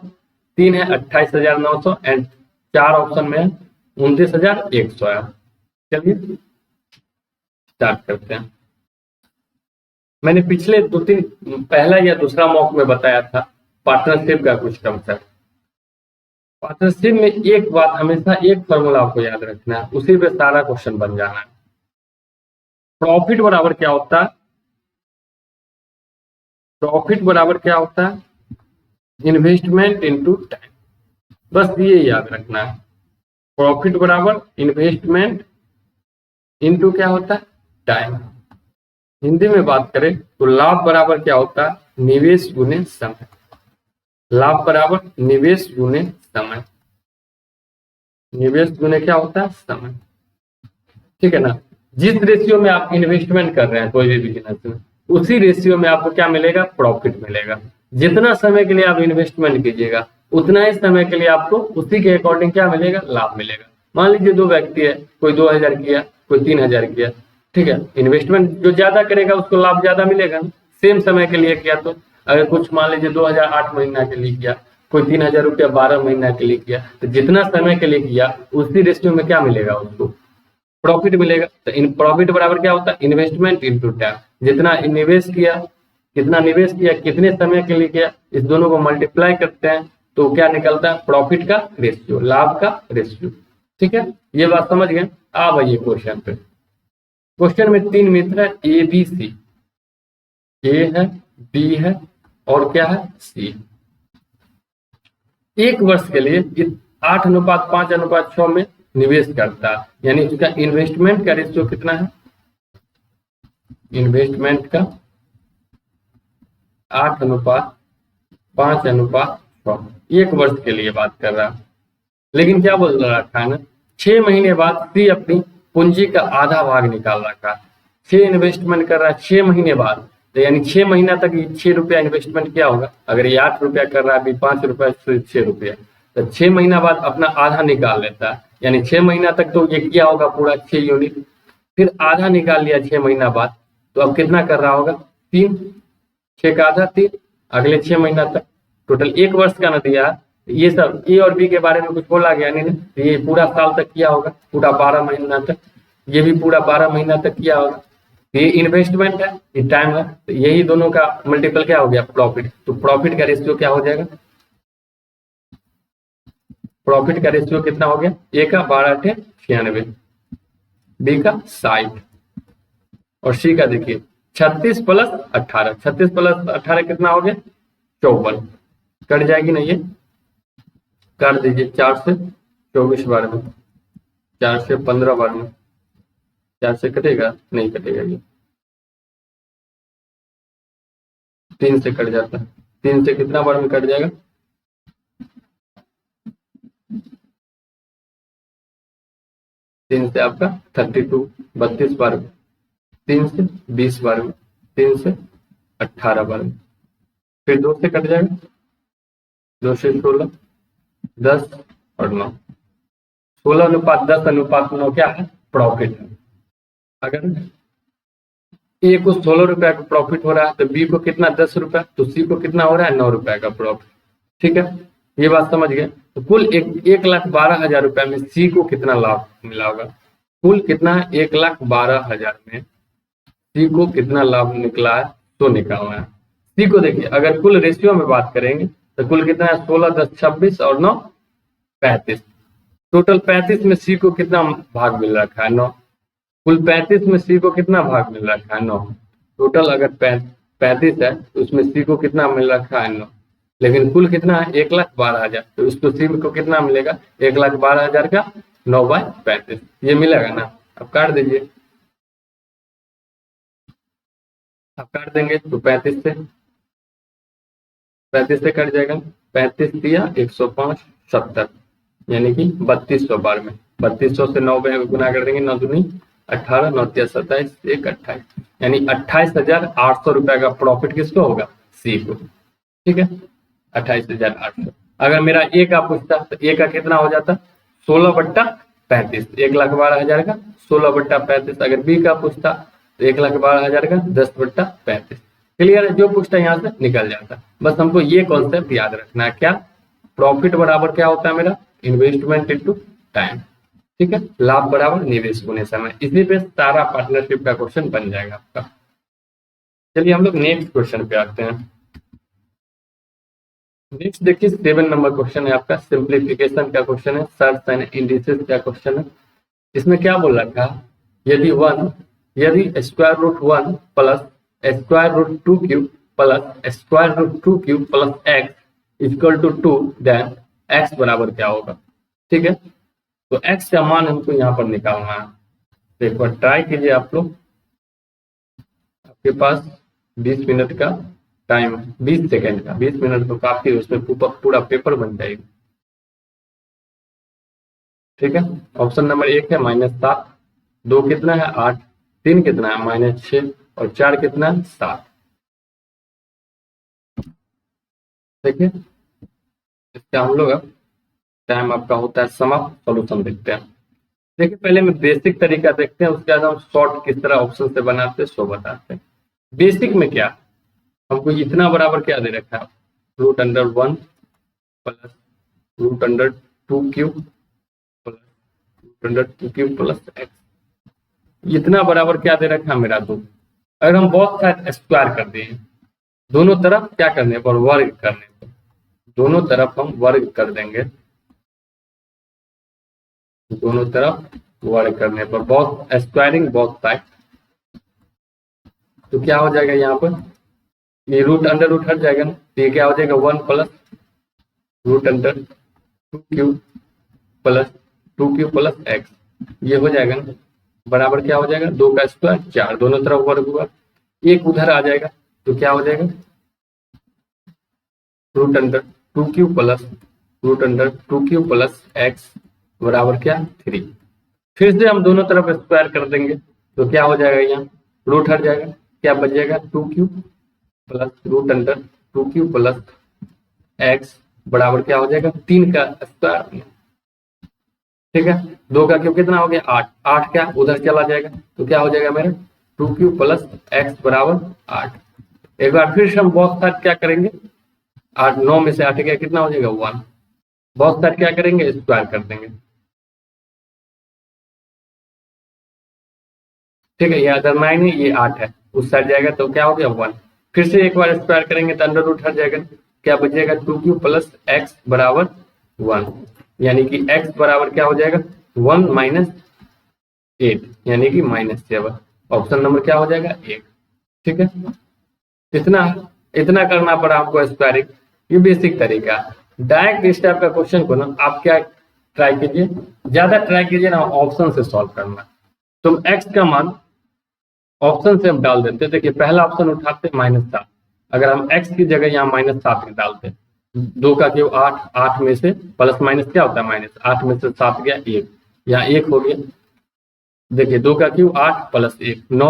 A: 3 है 28,900 एंड 4 ऑप्शन में है 29,100 है। चलिए स्टार्ट करते हैं। मैंने पिछले 2-3 पहला या दूसरा मॉक में बताया था पार्टनरशिप का कुछ कंसेप्ट। पार्टनरशिप में एक बात हमेशा, एक फॉर्मूला आपको याद रखना है, उसी पे सारा क्वेश्चन बन जाना है। प्रॉफिट बराबर क्या होता है, प्रॉफिट बराबर क्या होता है, इन्वेस्टमेंट इनटू टाइम। बस ये याद रखना है, प्रॉफिट बराबर इन्वेस्टमेंट इनटू क्या होता है, टाइम। हिंदी में बात करें तो लाभ बराबर क्या होता है, निवेश गुने समय। लाभ बराबर निवेश गुने समय, निवेश गुने क्या होता है, समय। ठीक है ना, जिस रेशियो में आप इन्वेस्टमेंट कर रहे हैं कोई भी बिजनेस में, उसी रेशियो में आपको क्या मिलेगा, प्रॉफिट मिलेगा। जितना समय के लिए आप इन्वेस्टमेंट कीजिएगा उतना ही समय के लिए आपको उसी के अकॉर्डिंग क्या मिलेगा, लाभ मिलेगा। मान लीजिए 2 व्यक्ति है, कोई 2,000 किया, कोई 3,000 किया। ठीक है, इन्वेस्टमेंट जो ज्यादा करेगा उसको लाभ ज्यादा मिलेगा। सेम समय के लिए किया तो अगर कुछ मान लीजिए 2,008 महीना के लिए किया, कोई 3,000 रुपया 12 महीना के लिए किया, तो जितना समय के लिए किया उसी रेशियो में क्या मिलेगा, उसको प्रॉफिट मिलेगा। तो इन प्रॉफिट बराबर क्या होता है, इन्वेस्टमेंट इनटू टाइम। जितना निवेश किया, कितना निवेश किया, कितने समय के लिए किया, इस दोनों को मल्टीप्लाई करते हैं तो क्या निकलता है, प्रॉफिट का रेशियो, लाभ का रेशियो। ठीक है, ये बात समझ गए। अब आइए क्वेश्चन पे। क्वेश्चन में 3 मित्र है ABC, A है, B है और क्या है, C। 1 वर्ष के लिए 8:5:6 में निवेश करता है, यानी उसका इन्वेस्टमेंट का रेशियो कितना है, इन्वेस्टमेंट का 8:5:6, 1 वर्ष के लिए बात कर रहा है। लेकिन क्या बोल रखा है ना, 6 महीने बाद सी अपनी पूंजी का आधा भाग निकाल रखा है। 6 इन्वेस्टमेंट कर रहा है 6 महीने बाद, तो यानी 6 महीना तक 6 रुपया इन्वेस्टमेंट किया होगा। अगर ये 8 रुपया कर रहा है अभी 5 रुपया से 6 रुपया, तो 6 महीना बाद अपना आधा निकाल लेता है। यानी 6 महीना तक तो ये किया होगा पूरा 6 यूनिट, फिर आधा निकाल लिया 6 महीना बाद, तो अब कितना कर रहा होगा 3, 6 का आधा 3, अगले 6 महीना तक टोटल 1 वर्ष का न दिया। ये सब ए और बी के बारे में कुछ बोला गया नहीं ना, ये पूरा साल तक किया होगा, पूरा 12 महीना तक, ये भी पूरा 12 महीना तक किया होगा। ये इन्वेस्टमेंट है, ये टाइम है, तो यही दोनों का मल्टीपल क्या हो गया प्रॉफिट। तो प्रॉफिट का रेशियो क्या हो जाएगा, प्रॉफिट का रेशियो कितना हो गया, ए का 12×96, बी का 60 और सी का देखिए 36 + 18, 36 + 18 कितना हो गया 54, कट जाएगी ना, ये कर दीजिए 4 से 24 बार में, 4 से 15 बार में, 4 से कटेगा नहीं कटेगा, ये 3 से कट जाता है, 3 से कितना बार में कट जाएगा, 3 से आपका 32, 32 बार में, 3 से 20 बार में, 3 से 18 बार में, फिर 2 से कट जाएगा, 2 से 16, 10 और 9, 16:10:9 क्या है प्रॉफिट है। अगर ए को 16 रुपया का प्रॉफिट हो रहा है तो बी को कितना 10 रुपया, तो सी को कितना हो रहा है 9 रुपया का प्रॉफिट। ठीक है, ये बात समझ गए। तो कुल 1,12,000 रुपया में सी को कितना लाभ मिला होगा, कुल कितना है 1,12,000 में सी को कितना लाभ निकला है तो निकालना है। सी को देखिए, अगर कुल रेशियो में बात करेंगे तो कुल कितना है 16, 10, 26 और 9 35, टोटल 35 में सी को कितना भाग मिल रखा है 9, कुल 35 में सी को कितना भाग मिल रखा है 9, टोटल अगर 35 है तो उसमें सी को कितना मिल रखा है 9, लेकिन कुल कितना है 1,12,000, तो उसको सी को कितना मिलेगा 1,12,000 का 9/35, ये मिलेगा ना। अब काट दीजिए, अब काट देंगे तो 35 से कट जाएगा, 35 दिया 105, 70, यानी कि 3200 बार में, 3200 से 9 गुना कर देंगे, 9 दूनी 18, 9 तिया 27, 1 28, यानी 28,800 रुपया का प्रॉफिट किसको होगा सी को। ठीक है, 28,800। अगर मेरा ए का पूछता तो ए का कितना हो जाता 16/35, 1,12,000 का 16/35। अगर बी का पूछता तो 1,12,000 का 10/35। क्लियर है, जो पूछता है यहाँ से निकल जाता। बस हमको ये कॉन्सेप्ट याद रखना है, क्या प्रॉफिट बराबर क्या होता है मेरा इन्वेस्टमेंट इनटू टाइम। ठीक है, लाभ बराबर निवेश होने समय, इसी पे सारा पार्टनरशिप का क्वेश्चन बन जाएगा आपका। चलिए हम लोग नेक्स्ट क्वेश्चन पे आते हैं। नेक्स्ट देखिए 7 नंबर क्वेश्चन है आपका, सिंप्लीफिकेशन का क्वेश्चन है, सर्च एंड इंडिसेस का क्वेश्चन है। इसमें क्या बोल रखा है, यदि √1 plus √2³ plus √2³ plus x equal to 2, then x बराबर क्या होगा। ठीक है, तो x का मान हमको यहाँ पर निकालना है। तो एक बार ट्राई कीजिए आप लोग, आपके पास 20 मिनट का टाइम, 20 सेकेंड का, 20 मिनट तो काफी है, उसमें पूरा पेपर बन जाएगा। ठीक है, ऑप्शन नंबर 1 है -7, 2 कितना है 8, 3 कितना है -6 और 4 कितना है 7। देखिए इसका हम लोग अब टाइम आपका होता है समाप्त, सॉल्यूशन देखते हैं। देखिए पहले में बेसिक तरीका देखते हैं, उसके बाद हम शॉर्ट किस तरह ऑप्शन से बनाते हैं सो बताते हैं। बेसिक में क्या हमको इतना बराबर क्या दे रखा है, √1 प्लस √2³ प्लस √2³ प्लस x, इतना बराबर क्या दे रखा है मेरा 2। अगर हम बहुत साइड स्क्वायर कर दिए, दोनों तरफ क्या करने पर वर्ग करने पर, दोनों तरफ हम वर्ग कर देंगे, दोनों तरफ वर्ग करने पर, बहुत स्क्वायरिंग बहुत साइड, तो क्या हो जाएगा यहाँ पर ये √√ हट जाएगा ना, तो ये क्या हो जाएगा 1 प्लस √2³ प्लस 2³ प्लस x, ये हो जाएगा ना। बराबर क्या हो जाएगा, 2 का स्क्वायर 4, दोनों तरफ वर्ग हुआ, एक उधर आ जाएगा तो क्या हो जाएगा, root under 2 cube plus root under 2 cube plus x बराबर क्या 3। फिर से हम दोनों तरफ स्क्वायर कर देंगे तो क्या हो जाएगा, यहाँ रूट हट जाएगा, क्या बच जाएगा 2 cube plus root under 2 cube plus x बराबर क्या हो जाएगा 3 का स्क्वायर। ठीक है, 2 का क्यूब कितना हो गया 8, 8 क्या उधर चला जाएगा तो क्या हो जाएगा मेरा 2 क्यूब प्लस एक्स बराबर 8। एक बार फिर से हम बहुत साथ क्या करेंगे, 8 9 में से 8 गया कितना हो जाएगा 1, बहुत साथ क्या करेंगे स्क्वायर कर देंगे। ठीक है, ये अदर 9 है, ये 8 है, उस साइड जाएगा तो क्या हो गया 1। फिर से एक बार स्क्वायर करेंगे तो अंडर रूट हट जाएगा, क्या बचेगा 2 क्यूब प्लस एक्स बराबर 1, यानी कि x बराबर क्या हो जाएगा 1 माइनस 8 यानी कि -7। ऑप्शन नंबर क्या हो जाएगा 1। ठीक है, इतना इतना करना पड़ा आपको स्क्वायरिंग, ये बेसिक तरीका। डायरेक्ट इस टाइप का क्वेश्चन को ना आप क्या ट्राई कीजिए, ज्यादा ट्राई कीजिए ना ऑप्शन से सॉल्व करना। तो x का मान ऑप्शन से हम डाल देते, देखिए पहला ऑप्शन उठाते -7, अगर हम x की जगह यहाँ -7 डालते, 2 का क्यूब 8, 8 में से प्लस माइनस क्या होता है माइनस, 8 में से 7 गया 1, यहाँ 1 हो गया। देखिए 2 का क्यूब 8 प्लस 1 9,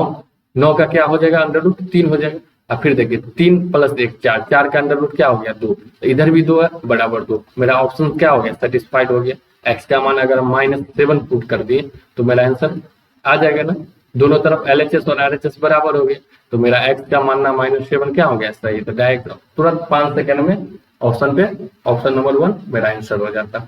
A: 9 का क्या हो जाएगा अंडर रूट 3 हो जाएगा। अब फिर देखिए 3 प्लस 1 4, 4 का अंडर रूट क्या हो गया 2, तो इधर भी 2 है बराबर 2, मेरा ऑप्शन क्या हो गया सेटिस्फाइड हो गया। एक्स का मान अगर -7 पुट कर दिए तो मेरा आंसर आ जाएगा ना, दोनों तरफ LHS और RHS बराबर हो गए, तो मेरा एक्स का मानना -7 क्या हो गया सही, तो डायरेक्ट तुरंत 5 सेकंड में ऑप्शन पे ऑप्शन नंबर 1 मेरा आंसर हो जाता।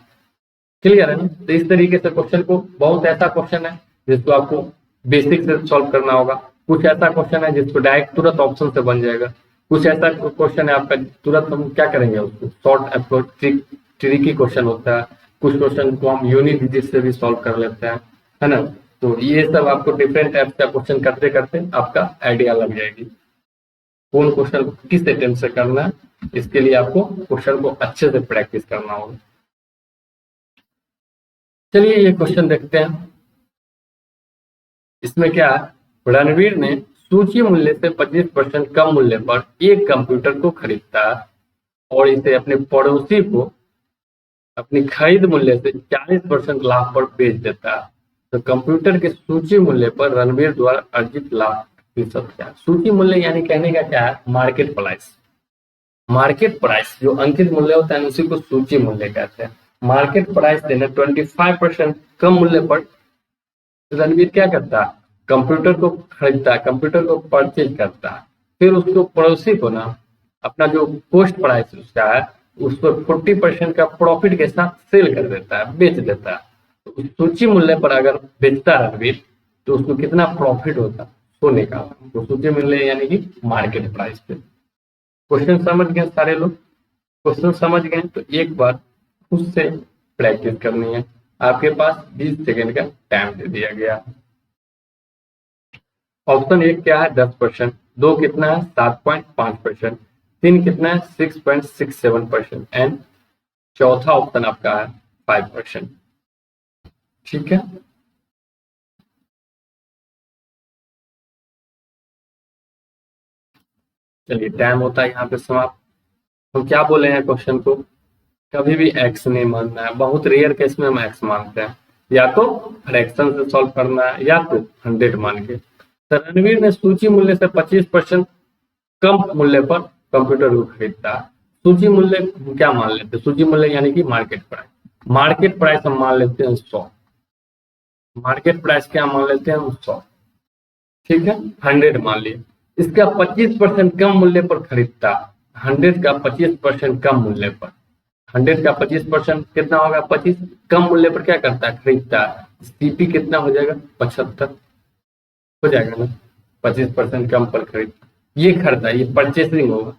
A: क्लियर है ना। तो इस तरीके से क्वेश्चन को, बहुत ऐसा क्वेश्चन है जिसको आपको बेसिक से सॉल्व करना होगा, कुछ ऐसा क्वेश्चन है जिसको डायरेक्ट तुरंत ऑप्शन से बन जाएगा, कुछ ऐसा क्वेश्चन है आपका तुरंत हम क्या करेंगे उसको शॉर्ट अप्रोच ट्रिकी क्वेश्चन होता है, कुछ क्वेश्चन को हम यूनिट डिजिट से भी सॉल्व कर लेते हैं, है ना। तो ये सब आपको डिफरेंट टाइप का क्वेश्चन करते करते आपका आइडिया लग जाएगी कौन क्वेश्चन किस अटेम्प्ट से करना है, इसके लिए आपको क्वेश्चन को अच्छे से प्रैक्टिस करना होगा। चलिए ये क्वेश्चन देखते हैं, इसमें क्या है, रणवीर ने सूची मूल्य से 25% कम मूल्य पर एक कंप्यूटर को खरीदता है और इसे अपने पड़ोसी को अपनी खरीद मूल्य से 40% लाभ पर बेच देता है, तो कंप्यूटर के सूची मूल्य पर रणवीर द्वारा अर्जित लाभ प्रतिशत क्या है। सूची मूल्य यानी कहने का क्या है, मार्केट प्राइस, मार्केट प्राइस जो अंकित मूल्य होता है उसी को सूची मूल्य कहते हैं। मार्केट प्राइस देना 25% कम मूल्य पर रणवीर क्या करता है, कंप्यूटर को खरीदता है, कंप्यूटर को परचेज करता है, फिर उसको पड़ोसी को ना अपना जो पोस्ट प्राइस उसका है उस पर 40% का प्रॉफिट के साथ सेल कर देता है, बेच देता है। तो उस सूची मूल्य पर अगर बेचता रणवीर तो उसको कितना प्रॉफिट होता सोने का, तो सूची मूल्य यानी कि मार्केट प्राइस पे। क्वेश्चन समझ गए सारे लोग, क्वेश्चन समझ गए तो एक बार खुद से प्रैक्टिस करनी है, आपके पास 20 सेकेंड का टाइम दे दिया गया। ऑप्शन 1 क्या है 10%, 2 कितना है 7.5%, 3 कितना है 6.67% एंड चौथा ऑप्शन आपका है 5%। ठीक है, चलिए टाइम होता है यहाँ पे समाप्त। हम क्या बोले हैं क्वेश्चन को, कभी भी एक्स नहीं मानना है, बहुत रेयर केस में हम एक्स मानते हैं, या तो फ्रैक्शन से सॉल्व करना है या तो 100 मान के। तो रणवीर ने सूची मूल्य से 25% कम मूल्य पर कंप्यूटर को खरीदता है। सूची मूल्य क्या मान लेते हैं, सूची मूल्य यानी कि मार्केट प्राइस, मार्केट प्राइस हम मान लेते हैं 100, मार्केट प्राइस क्या मान लेते हैं हम 100, ठीक है 100 मान लिए, इसका 25% कम मूल्य पर खरीदता, 100 का 25% कम मूल्य पर, 100 का 25% कितना होगा 25, कम मूल्य पर क्या करता है खरीदता है, सीपी कितना हो जाएगा 75 हो जाएगा ना, 25% कम पर खरीद, ये खरीदा ये परचेसिंग होगा।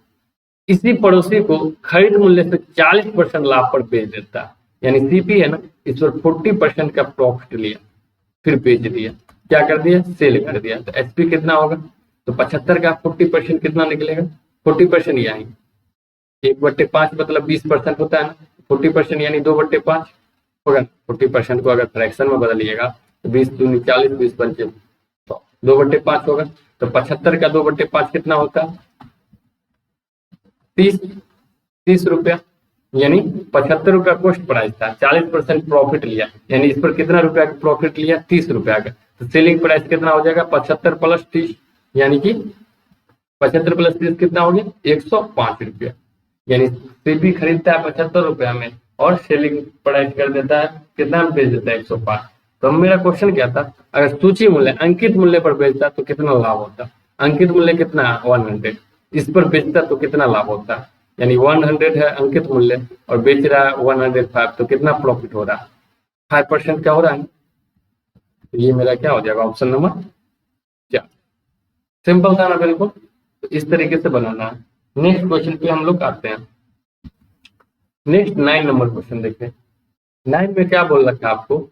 A: इसी पड़ोसी को खरीद मूल्य से 40% लाभ पर बेच देता है, यानी सीपी है ना, इस पर 40% का प्रॉफिट लिया फिर बेच दिया, क्या कर दिया सेल कर दिया, तो एसपी कितना होगा, तो 75 का 40% कितना निकलेगा 40% यानी 1/5 मतलब 20% होता है ना, 40% यानी 2/5 होगा। 40% को अगर फ्रैक्शन में बदलिएगा तो 20 दूनी 40, 20 पंचे 2/5 होगा। तो 75 का 2/5 कितना होता है? 30, 30 रुपया। यानी 75 रुपया कॉस्ट प्राइस था, 40% प्रॉफिट लिया, यानी इस पर कितना रुपया का प्रॉफिट लिया? 30 रुपया का। तो सेलिंग प्राइस कितना हो जाएगा? 75 प्लस 30, यानी कि 75 प्लस 30 कितना हो गया? 105 रुपया। यानी सीपी खरीदता है 75 रुपया में और सेलिंग प्राइस कर देता है कितना में? बेच देता है 105। तो मेरा क्वेश्चन क्या था, अगर सूची मूल्य अंकित मूल्य पर बेचता तो कितना लाभ होता? अंकित मूल्य कितना है? 100। इस पर बेचता तो कितना लाभ होता? यानी 100 है अंकित मूल्य और बेच रहा है 105, तो कितना प्रॉफिट हो रहा है? 5% क्या हो रहा है? तो ये मेरा क्या हो जाएगा? ऑप्शन नंबर क्या? सिंपल था ना बिल्कुल। तो इस तरीके से बनाना है। नेक्स्ट क्वेश्चन पे हम लोग आते हैं। नेक्स्ट 9 नंबर क्वेश्चन देखते हैं। 9 में क्या बोल रखा है आपको?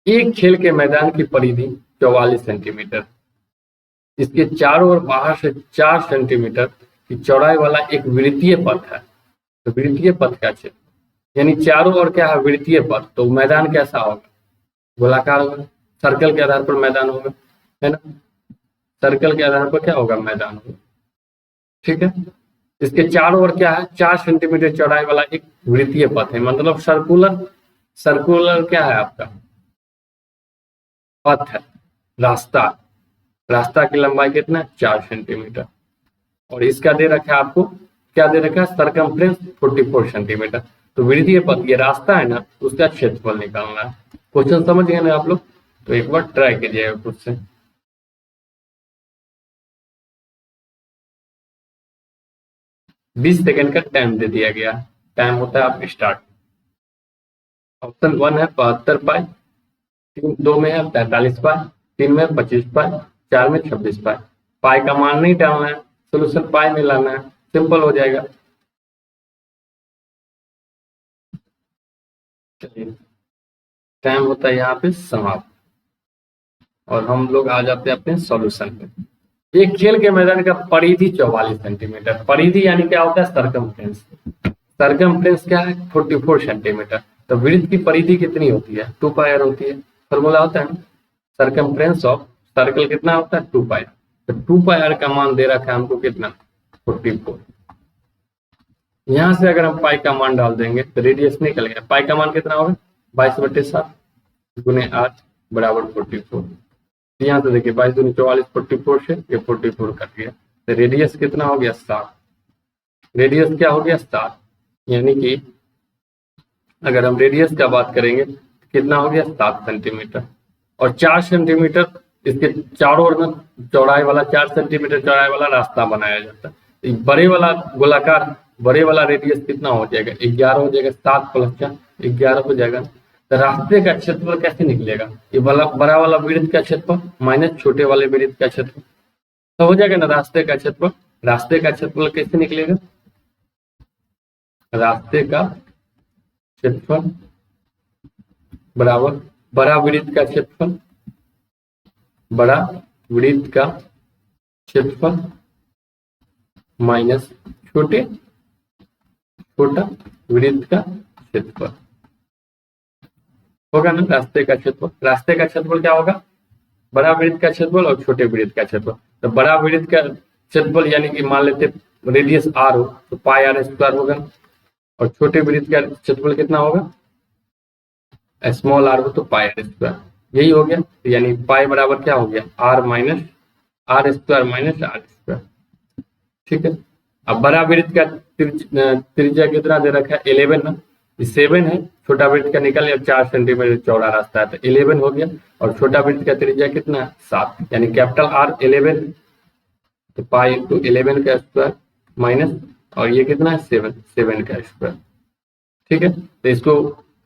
A: एक खेल के मैदान की परिधि 44 सेंटीमीटर, इसके चारों ओर बाहर से 4 सेंटीमीटर की चौड़ाई वाला एक वृत्तीय पथ है। तो वृत्तीय पथ का क्षेत्र, यानी चारों ओर क्या है? वृत्तीय पथ। तो मैदान कैसा होगा? गोलाकार होगा। सर्कल के आधार पर मैदान होगा, है ना? सर्कल के आधार पर क्या होगा? मैदान होगा। ठीक है। इसके चारों ओर क्या है? 4 सेंटीमीटर चौड़ाई वाला एक वृत्तीय पथ है, मतलब सर्कुलर। सर्कुलर क्या है आपका? पथ है, रास्ता। रास्ता की लंबाई कितना? 4 सेंटीमीटर। और इसका दे रखा है आपको, क्या दे रखा है? Circumference 44 centimetre. तो वृत्तीय पथ ये रास्ता है ना, उसका क्षेत्रफल निकालना है। क्वेश्चन समझ गए ना आप लोग? तो एक बार ट्राई कीजिएगा खुद से। 20 सेकंड का टाइम दे दिया गया। टाइम होता है आप स्टार्ट। ऑप्शन 1 है 72 पाई, 2 में है 45 पाई, 3 में 25 पाई, 4 में 26 पाई। पाई का मान नहीं डालना है, सोल्यूशन पाई में लाना है, सिंपल हो जाएगा। चलिए, टाइम होता है यहाँ पे समाप्त और हम लोग आ जाते हैं अपने सॉल्यूशन पे। एक खेल के मैदान का परिधि 44 सेंटीमीटर। परिधि यानी क्या होता है? सर्कमफ्रेंस। सर्कमफ्रेंस क्या है? 44 सेंटीमीटर। तो वृत्त की परिधि कितनी होती है? 2 पाई आर होती है। फॉर्मूला होता है ना, सर्कमफ्रेंस ऑफ सर्कल कितना होता है? 2 पाई। तो 2 पाई आर का मान दे रखा है हमको कितना? 44। यहां से अगर हम पाई का मान डाल देंगे तो रेडियस निकल गया। पाई का मान कितना होगा? 22/7 गुने 8 बराबर 44। यहाँ से देखिए 22 दूनी 44, 44 से ये 44 कट गया। तो रेडियस कितना हो गया? 7। रेडियस क्या हो गया? 7। यानी कि अगर हम रेडियस का बात करेंगे तो कितना हो गया? 7 सेंटीमीटर। और 4 सेंटीमीटर इसके चारों ओर में चौड़ाई वाला, 4 सेंटीमीटर चौड़ाई वाला रास्ता बनाया जाता है। बड़े वाला गोलाकार, बड़े वाला रेडियस कितना हो जाएगा? 11 हो जाएगा। 7 प्लस 4 11 हो जाएगा। तो रास्ते का क्षेत्रफल कैसे निकलेगा? ये बड़ा वाला वृत्त का क्षेत्रफल माइनस छोटे वाले वृत्त का क्षेत्रफल, तो हो जाएगा ना रास्ते का क्षेत्रफल। रास्ते का क्षेत्रफल कैसे निकलेगा? रास्ते का क्षेत्रफल बराबर बड़ा वृत्त का क्षेत्रफल, बड़ा वृत्त का क्षेत्रफल माइनस छोटा वृत्त का क्षेत्रफल होगा ना। रास्ते का क्षेत्रफल, रास्ते का क्षेत्रफल क्या होगा? बड़ा वृत्त का क्षेत्रफल और छोटे वृत्त का क्षेत्रफल। तो बड़ा वृत्त का क्षेत्रफल यानी कि मान लेते रेडियस आर हो तो पाई आर स्क्वायर होगा, और छोटे वृत्त का क्षेत्रफल कितना होगा? स्मॉल आर हो तो पाई आर स्क्वायर। यही हो गया। यानी पाई बराबर क्या हो गया? R minus r square minus r square. ठीक है। अब बड़ा वृत्त का त्रिज्या कितना दे रखा है? 11 ना, 7 है। छोटा वृत्त का निकल गया, 4 सेंटीमीटर चौड़ा रास्ता है तो 11 हो गया। और छोटा वृत्त का त्रिज्या कितना है? 7, यानी कैपिटल आर 11। तो पाई इंटू 11 का स्क्वायर माइनस, और ये कितना है? 7 का स्क्वायर। ठीक है। तो इसको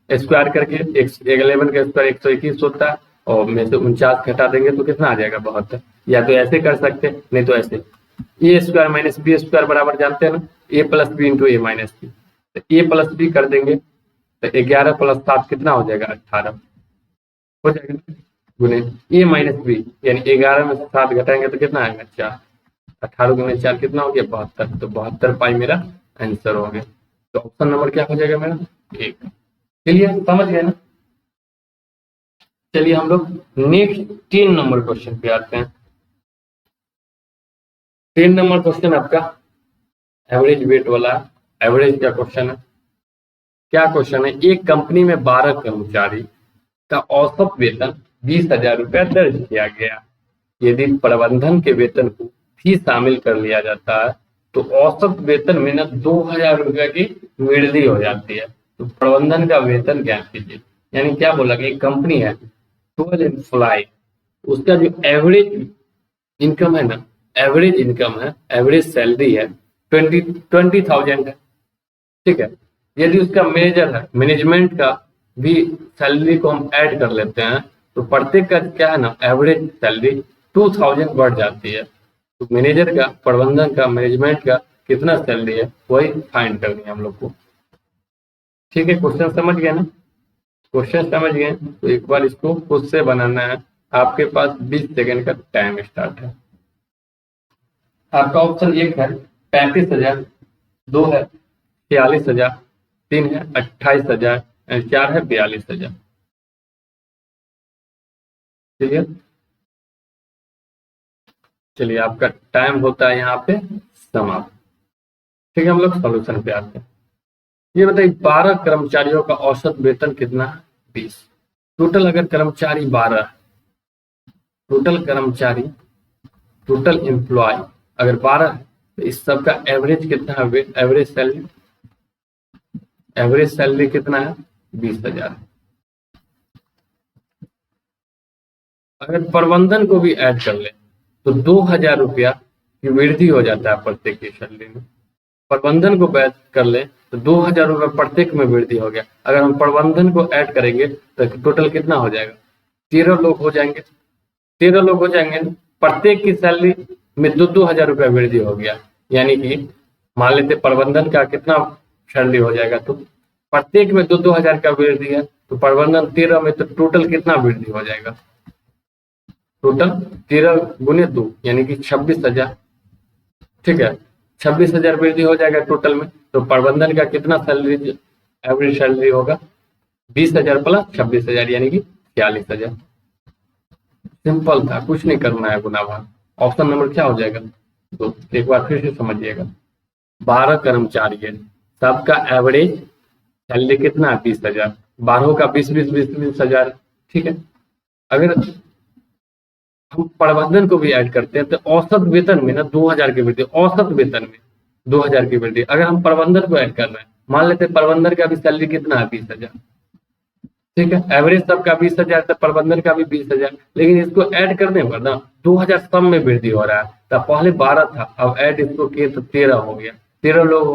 A: स्क्वायर करके 11 का स्क्वायर 121 होता है, और में से 49 घटा देंगे तो कितना आ जाएगा? 72। या तो ऐसे कर सकते, नहीं तो ऐसे ए स्क्वायर माइनस बी स्क्वायर बराबर जानते हैं ना, ए प्लस बी इंटू ए माइनस बी। तो ए प्लस बी कर देंगे तो 11 प्लस 7 कितना हो जाएगा? 18 हो जाएगा, गुने ए माइनस बी, यानी 11 में से 7 घटाएंगे तो कितना आएगा? 4। 18 गुने 4 कितना हो गया? 72। तो 72 पाई मेरा आंसर हो गया। तो ऑप्शन नंबर क्या हो जाएगा मेरा? 1। चलिए समझ गए ना? चलिए हम लोग नेक्स्ट 3 नंबर क्वेश्चन पे आते हैं। 3 नंबर क्वेश्चन आपका एवरेज वेट वाला, एवरेज का क्वेश्चन है। क्या क्वेश्चन है? एक कंपनी में 12 कर्मचारी का औसत वेतन 20,000 रुपया दर्ज किया गया। यदि प्रबंधन के वेतन को भी शामिल कर लिया जाता है तो औसत वेतन में न 2,000 रुपया की वृद्धि हो जाती है। तो प्रबंधन का वेतन ज्ञात कीजिए। यानी क्या बोला कि एक कंपनी है, 12 एम्प्लॉय, उसका जो एवरेज इनकम है ना, एवरेज इनकम है, एवरेज सैलरी है 20,000 है। ठीक है। यदि उसका मैनेजर है, मैनेजमेंट का भी सैलरी को हम ऐड कर लेते हैं तो प्रत्येक का क्या है ना, एवरेज सैलरी 2,000 बढ़ जाती है। तो मैनेजर का, प्रबंधन का, मैनेजमेंट का कितना सैलरी है वही फाइंड करनी है हम लोग को। ठीक है, क्वेश्चन समझ गए ना? क्वेश्चन समझ गए तो एक बार इसको खुद से बनाना है। आपके पास 20 सेकेंड का टाइम स्टार्ट है। आपका ऑप्शन 1 है 35,000, 2 है 46,000, 3 है 28,000, 4 है 42,000। ठीक है, चलिए आपका टाइम होता है यहाँ पे समाप्त। ठीक है, हम लोग सॉल्यूशन पे आते हैं। ये बताइए 12 कर्मचारियों का औसत वेतन कितना है? 20। टोटल अगर कर्मचारी 12, टोटल कर्मचारी, टोटल एम्प्लॉय अगर 12 है तो इस सब का एवरेज कितना है? एवरेज सैलरी कितना है? 20,000। अगर प्रबंधन को भी ऐड कर ले तो 2,000 रुपया की वृद्धि हो जाता है प्रत्येक की सैलरी में। प्रबंधन को ऐड कर ले तो 2,000 रुपया प्रत्येक में वृद्धि हो गया। अगर हम प्रबंधन को ऐड करेंगे तो टोटल कितना हो जाएगा? 13 लोग हो जाएंगे। 13 लोग हो जाएंगे, प्रत्येक की सैलरी में 2,000 रुपया वृद्धि हो गया। यानी कि मान लेते प्रबंधन का कितना सैलरी हो जाएगा, तो प्रत्येक में 2,000 का वृद्धि है तो प्रबंधन 13 में, तो टोटल कितना वृद्धि हो जाएगा? टोटल 13 गुने 2 यानी कि 26,000। ठीक है, 26,000 वृद्धि हो जाएगा टोटल में। तो प्रबंधन का कितना सैलरी, एवरेज सैलरी होगा? 20,000 प्लस 26,000 यानी कि 46,000। सिंपल था, कुछ नहीं करना है गुना भाग। ऑप्शन नंबर क्या हो जाएगा? तो एक बार फिर से समझिएगा। 12 कर्मचारी है, सबका एवरेज सैलरी कितना है? 20,000। 12 का 20,000। ठीक है, अगर हम प्रबंधन को भी ऐड करते हैं तो औसत वेतन में ना 2,000 की वृद्धि, औसत वेतन में 2,000 की वृद्धि। अगर हम प्रबंधन को ऐड कर रहे हैं, मान लेते हैं प्रबंधन का भी सैलरी कितना है? 20,000। ठीक है, एवरेज सबका 20,000 तो प्रबंधन का भी 20,000, लेकिन इसको ऐड करने पर ना 2,000 सब में वृद्धि हो रहा है। तो पहले 12 था, अब ऐड इसको किए तो 13 हो गया। 13 लोग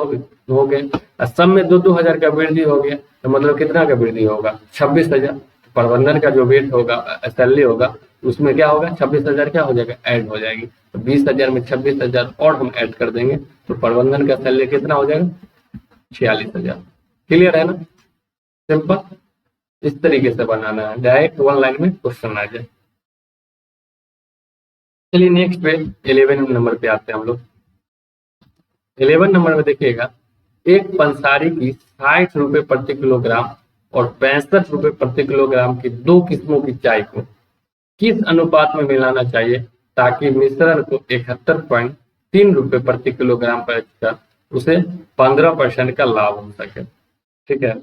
A: हो गए और सब में 2,000 का वृद्धि हो गया। तो मतलब कितना का वृद्धि होगा? 26,000। प्रबंधन का जो वेट होगा, सैलरी होगा, उसमें क्या होगा? 26,000 क्या हो जाएगा? ऐड हो जाएगी। तो 20,000 में 26,000 और हम ऐड कर देंगे तो प्रबंधन का सैलरी कितना हो जाएगा? 46,000। क्लियर है ना? सिंपल। इस तरीके से बनाना है, डायरेक्ट 1 लाइन में क्वेश्चन आ जाए। चलिए नेक्स्ट पे 11 नंबर पे आते हैं हम लोग। 11 नंबर में देखिएगा, एक पंसारी की 60 रुपए प्रति किलोग्राम और 65 रुपए प्रति किलोग्राम की 2 किस्मों की चाय को किस अनुपात में मिलाना चाहिए ताकि मिश्रण को 71.3 रुपए प्रति किलोग्राम पर उसे 15% का लाभ हो सके। ठीक है,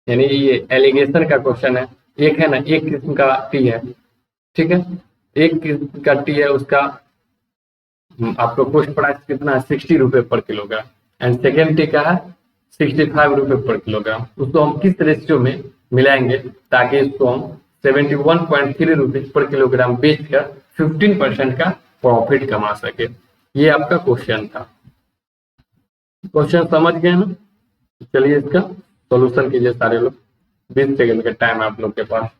A: यानी ये एलिगेशन का क्वेश्चन है। एक है ना, एक किस्म का टी है। ठीक है, एक किस्म का टी है, उसका आपको कॉस्ट प्राइस कितना है? 60 रुपए पर किलोग्राम। एंड सेकेंड टी का है 65 रुपए पर किलोग्राम। उसको हम किस रेशियो में मिलाएंगे ताकि इसको हम 71.3 रुपीज पर किलोग्राम बेचकर 15% का प्रॉफिट कमा सके। ये आपका क्वेश्चन था। क्वेश्चन समझ गए ना? चलिए इसका सॉल्यूशन कीजिए सारे लोग। 20 सेकंड का टाइम आप लोग के पास।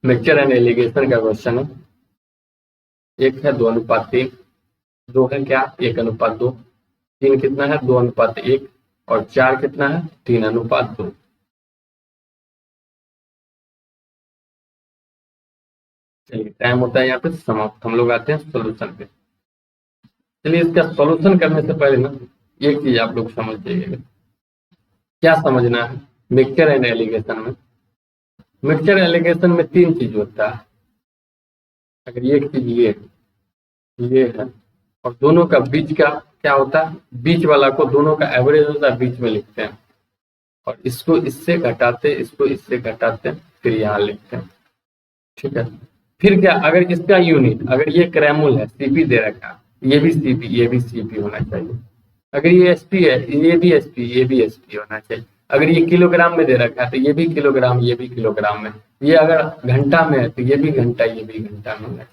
A: मिक्सचर एंड एलिगेशन का क्वेश्चन है। एक है 2:3, 2 है क्या? 1:2, 3 कितना है? 2:1 और 4 कितना है? 3:2। चलिए टाइम होता है यहाँ पे समाप्त। हम लोग आते हैं सॉल्यूशन पे। चलिए इसका सॉल्यूशन करने से पहले ना एक चीज आप लोग समझ जाइएगा। क्या समझना है मिक्सचर एंड एलिगेशन में? मिक्सचर एलिगेशन में तीन चीज होता है। अगर ये एक चीज ये है और दोनों का बीच का क्या होता है, बीच वाला को दोनों का एवरेज होता है, बीच में लिखते हैं और इसको इससे घटाते, इसको इससे घटाते फिर यहाँ लिखते हैं। ठीक है, फिर क्या, अगर इसका यूनिट, अगर ये क्रैमुल है, सीपी दे रखा है, ये भी सीपी, ये भी सीपी होना चाहिए। अगर ये एसपी है, ये भी एसपी, ये भी एसपी होना चाहिए। अगर ये किलोग्राम में दे रखा है तो ये भी किलोग्राम, ये भी किलोग्राम में। ये अगर घंटा में है तो ये भी घंटा, ये भी घंटा में होना चाहिए।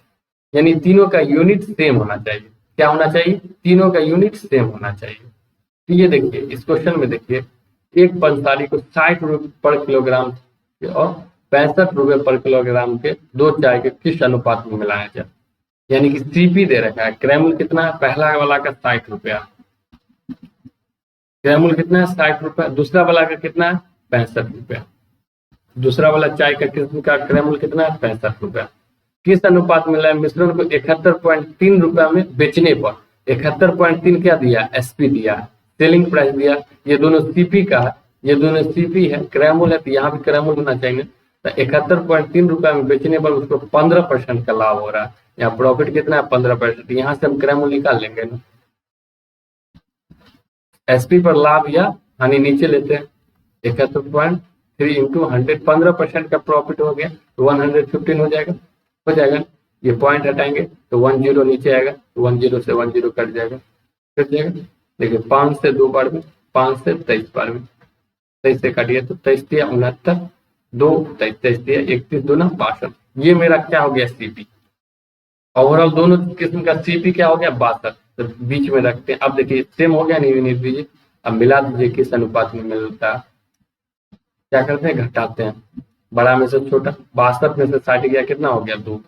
A: यानी तीनों का यूनिट सेम होना चाहिए। क्या होना चाहिए? तीनों का यूनिट सेम होना चाहिए। तो ये देखिए, इस क्वेश्चन में देखिए, एक पंसारी को 60 रुपये पर किलोग्राम और 65 रुपये पर किलोग्राम के दो चाय के किस अनुपात में मिलाया जाए। यानी कि सीपी दे रखा है, क्रैमुल कितना है, पहला वाला का 60 रुपया, क्रैमुल कितना है 60 रुपया, दूसरा वाला का कितना है 65 रुपया, दूसरा वाला चाय का किस्म का क्रैमुल कितना है 65 रुपया। किस अनुपात में मिला है? मिश्रण को 71.3 रुपया में बेचने पर 71.3 क्या दिया? एसपी दिया, सेलिंग प्राइस दिया। ये दोनों सीपी का है, ये दोनों सीपी है, क्रैमुल है तो यहाँ भी क्रैमुल होना चाहिए। तो 71.3 रुपया में बेचने पर उसको 15% का लाभ हो रहा है। यहाँ प्रॉफिट कितना है 15%। यहाँ से हम क्रैमुल निकाल लेंगे ना, एसपी पर लाभ या हानि नीचे लेते हैं। 71.3 इंटू 100, 15% का प्रॉफिट हो गया तो 115 हो जाएगा, हो जाएगा। ये पॉइंट हटाएंगे तो 10 नीचे आएगा, 10 से 10 कट जाएगा, कट जाएगा। देखिए 5 से 2 बार में, 5 से 23 बार में, 23 से काटिए तो 23 दिया 69, 2 23 दिया 31 दूना 62। ये मेरा क्या हो गया सीपी। ओवरऑल दोनों किस्म का सीपी क्या हो गया 62। तो बीच में रखते हैं। अब देखिए सेम हो गया, नहीं दीजिए, अब मिला दीजिए किस अनुपात में मिलता है। क्या करते हैं, घटाते हैं, बड़ा में से छोटा। 62 में से 60 गया, कितना हो गया 2।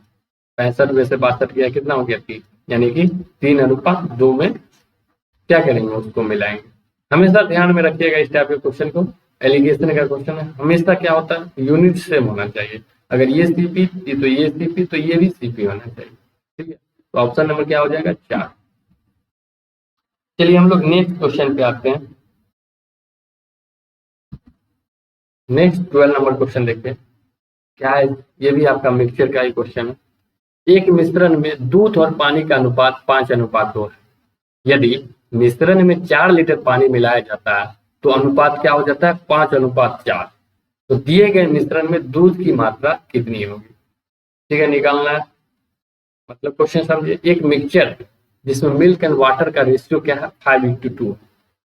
A: 65 में से 62 गया, कितना हो गया 3। यानी कि 3:2 में क्या करेंगे, उसको मिलाएंगे। हमेशा ध्यान में रखिएगा इस टाइप के क्वेश्चन को, एलिगेशन का क्वेश्चन है, हमेशा क्या होता है यूनिट सेम होना चाहिए। अगर ये सीपी तो ये सीपी, तो ये भी सीपी होना चाहिए। ठीक है, तो ऑप्शन नंबर क्या हो जाएगा 4। चलिए हम लोग नेक्स्ट क्वेश्चन पे आते हैं। नेक्स्ट 12 नंबर क्वेश्चन देखते क्या है। ये भी आपका मिक्सचर का ही क्वेश्चन है। एक मिश्रण में दूध और पानी का अनुपात 5:2 है। यदि मिश्रण में 4 लीटर पानी मिलाया जाता है तो अनुपात क्या हो जाता है 5:4। तो दिए गए मिश्रण में दूध की मात्रा कितनी होगी। ठीक है, निकालना है। मतलब क्वेश्चन समझिए, एक मिक्सचर जिसमें मिल्क एंड वाटर का रेशियो क्या है 5:2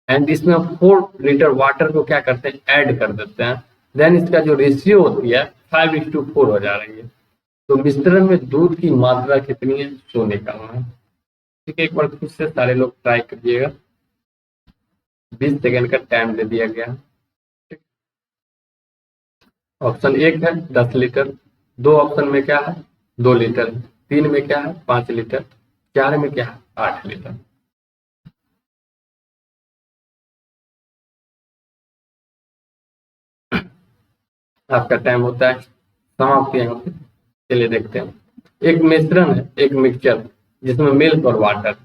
A: एंड इसमें 4 लीटर वाटर को क्या करते हैं ऐड कर देते हैं, देन इसका जो रेशियो होती है 5:4 हो जा रही है। तो मिश्रण में दूध की मात्रा कितनी है सो निकालना है। ठीक है, एक बार खुद से सारे लोग ट्राई करिएगा। 20 सेकेंड का टाइम दे दिया गया है। ऑप्शन 1 है 10 लीटर, 2 ऑप्शन में क्या है 2 लीटर, 3 में क्या है 5 लीटर, 4 में क्या है 8 लीटर। आपका टाइम होता है समाप्त यहाँ पे। चलिए देखते हैं। एक मिश्रण है, एक मिक्सचर जिसमें मिल्क और वाटर,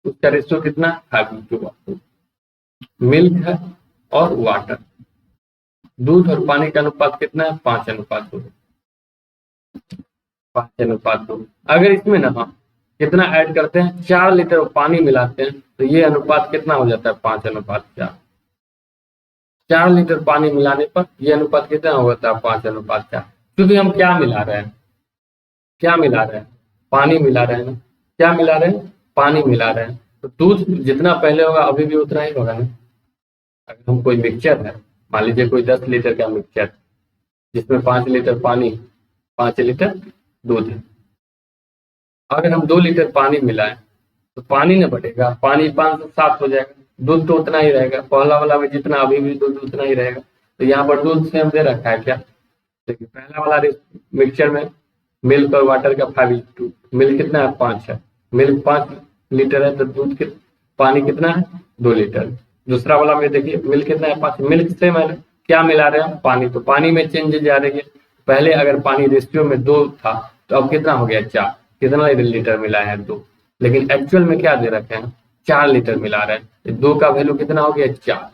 A: उसका रेशियो कितना 5:2। मिल्क है और वाटर, दूध और पानी का अनुपात कितना है 5:2, 5:2। अगर इसमें ना हम कितना ऐड करते हैं 4 लीटर पानी मिलाते हैं तो ये अनुपात कितना हो जाता है 5:4। 4 लीटर पानी मिलाने पर ये अनुपात कितना होता है 5:4। क्योंकि हम क्या मिला रहे हैं, क्या मिला रहे हैं पानी मिला रहे हैं ना, क्या मिला रहे हैं पानी मिला रहे हैं। तो दूध जितना पहले होगा अभी भी उतना ही होगा ना। अगर हम कोई मिक्सचर है, मान लीजिए कोई 10 लीटर का मिक्सचर जिसमें 5 लीटर पानी 5 लीटर दूध है, अगर हम 2 लीटर पानी मिलाएं तो पानी न बढ़ेगा, पानी 5 से 7 हो जाएगा, दूध तो उतना ही रहेगा। पहला वाला में जितना अभी भी दूध उतना ही रहेगा। तो यहाँ पर दूध से हम दे रखा है क्या, देखिए पहला वाला मिक्सचर में मिल्क और वाटर का 5:2, मिल्क कितना है 5 है, मिल्क 5 लीटर है तो दूध के पानी कितना है 2 लीटर। दूसरा वाला में देखिए मिल्क कितना है 5, मिल्क सेम है, क्या मिला रहे हैं पानी, तो पानी में चेंज जा रही है। पहले अगर पानी रेशियो में 2 था तो अब कितना हो गया 4, कितना लीटर मिलाया है 2, लेकिन एक्चुअल में क्या दे रखे हैं 4 लीटर मिला रहे हैं। 2 का वैल्यू कितना हो गया 4,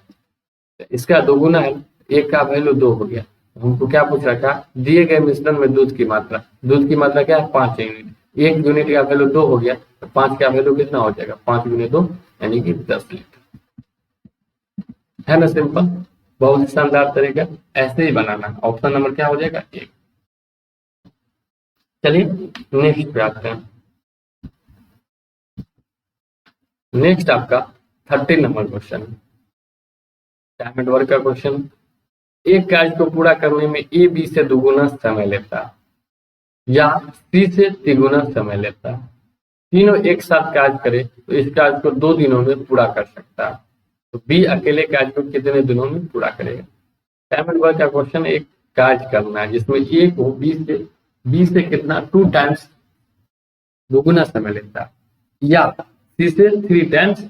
A: इसका 2 गुना है, 1 का वैल्यू 2 हो गया, हमको क्या पूछ रखा, दिए गए मिश्रण में दूध की मात्रा क्या है 5 यूनिट, 1 यूनिट का वैल्यू 2 हो गया तो 5 का वैल्यू कितना हो जाएगा 5 × 2 यानी कि 10 लीटर। है ना सिंपल, बहुत ही शानदार तरीका। ऐसे ही बनाना। ऑप्शन नंबर क्या हो जाएगा 1। चलिए नेक्स्ट पे आते हैं। नेक्स्ट आपका 13 number question, time and work का क्वेश्चन। एक कार्य को पूरा करने में ए बी से दोगुना समय लेता है या सी से तिगुना समय लेता है। तीनों एक साथ कार्य करे तो इस कार्य को 2 दिनों में पूरा कर सकता है। तो बी अकेले कार्य को कितने दिनों में पूरा करेगा। टाइम एंड वर्क का क्वेश्चन, एक कार्य करना है जिसमें ए को बी से कितना 2 टाइम्स दोगुना समय लेता है या सी से 3 टाइम्स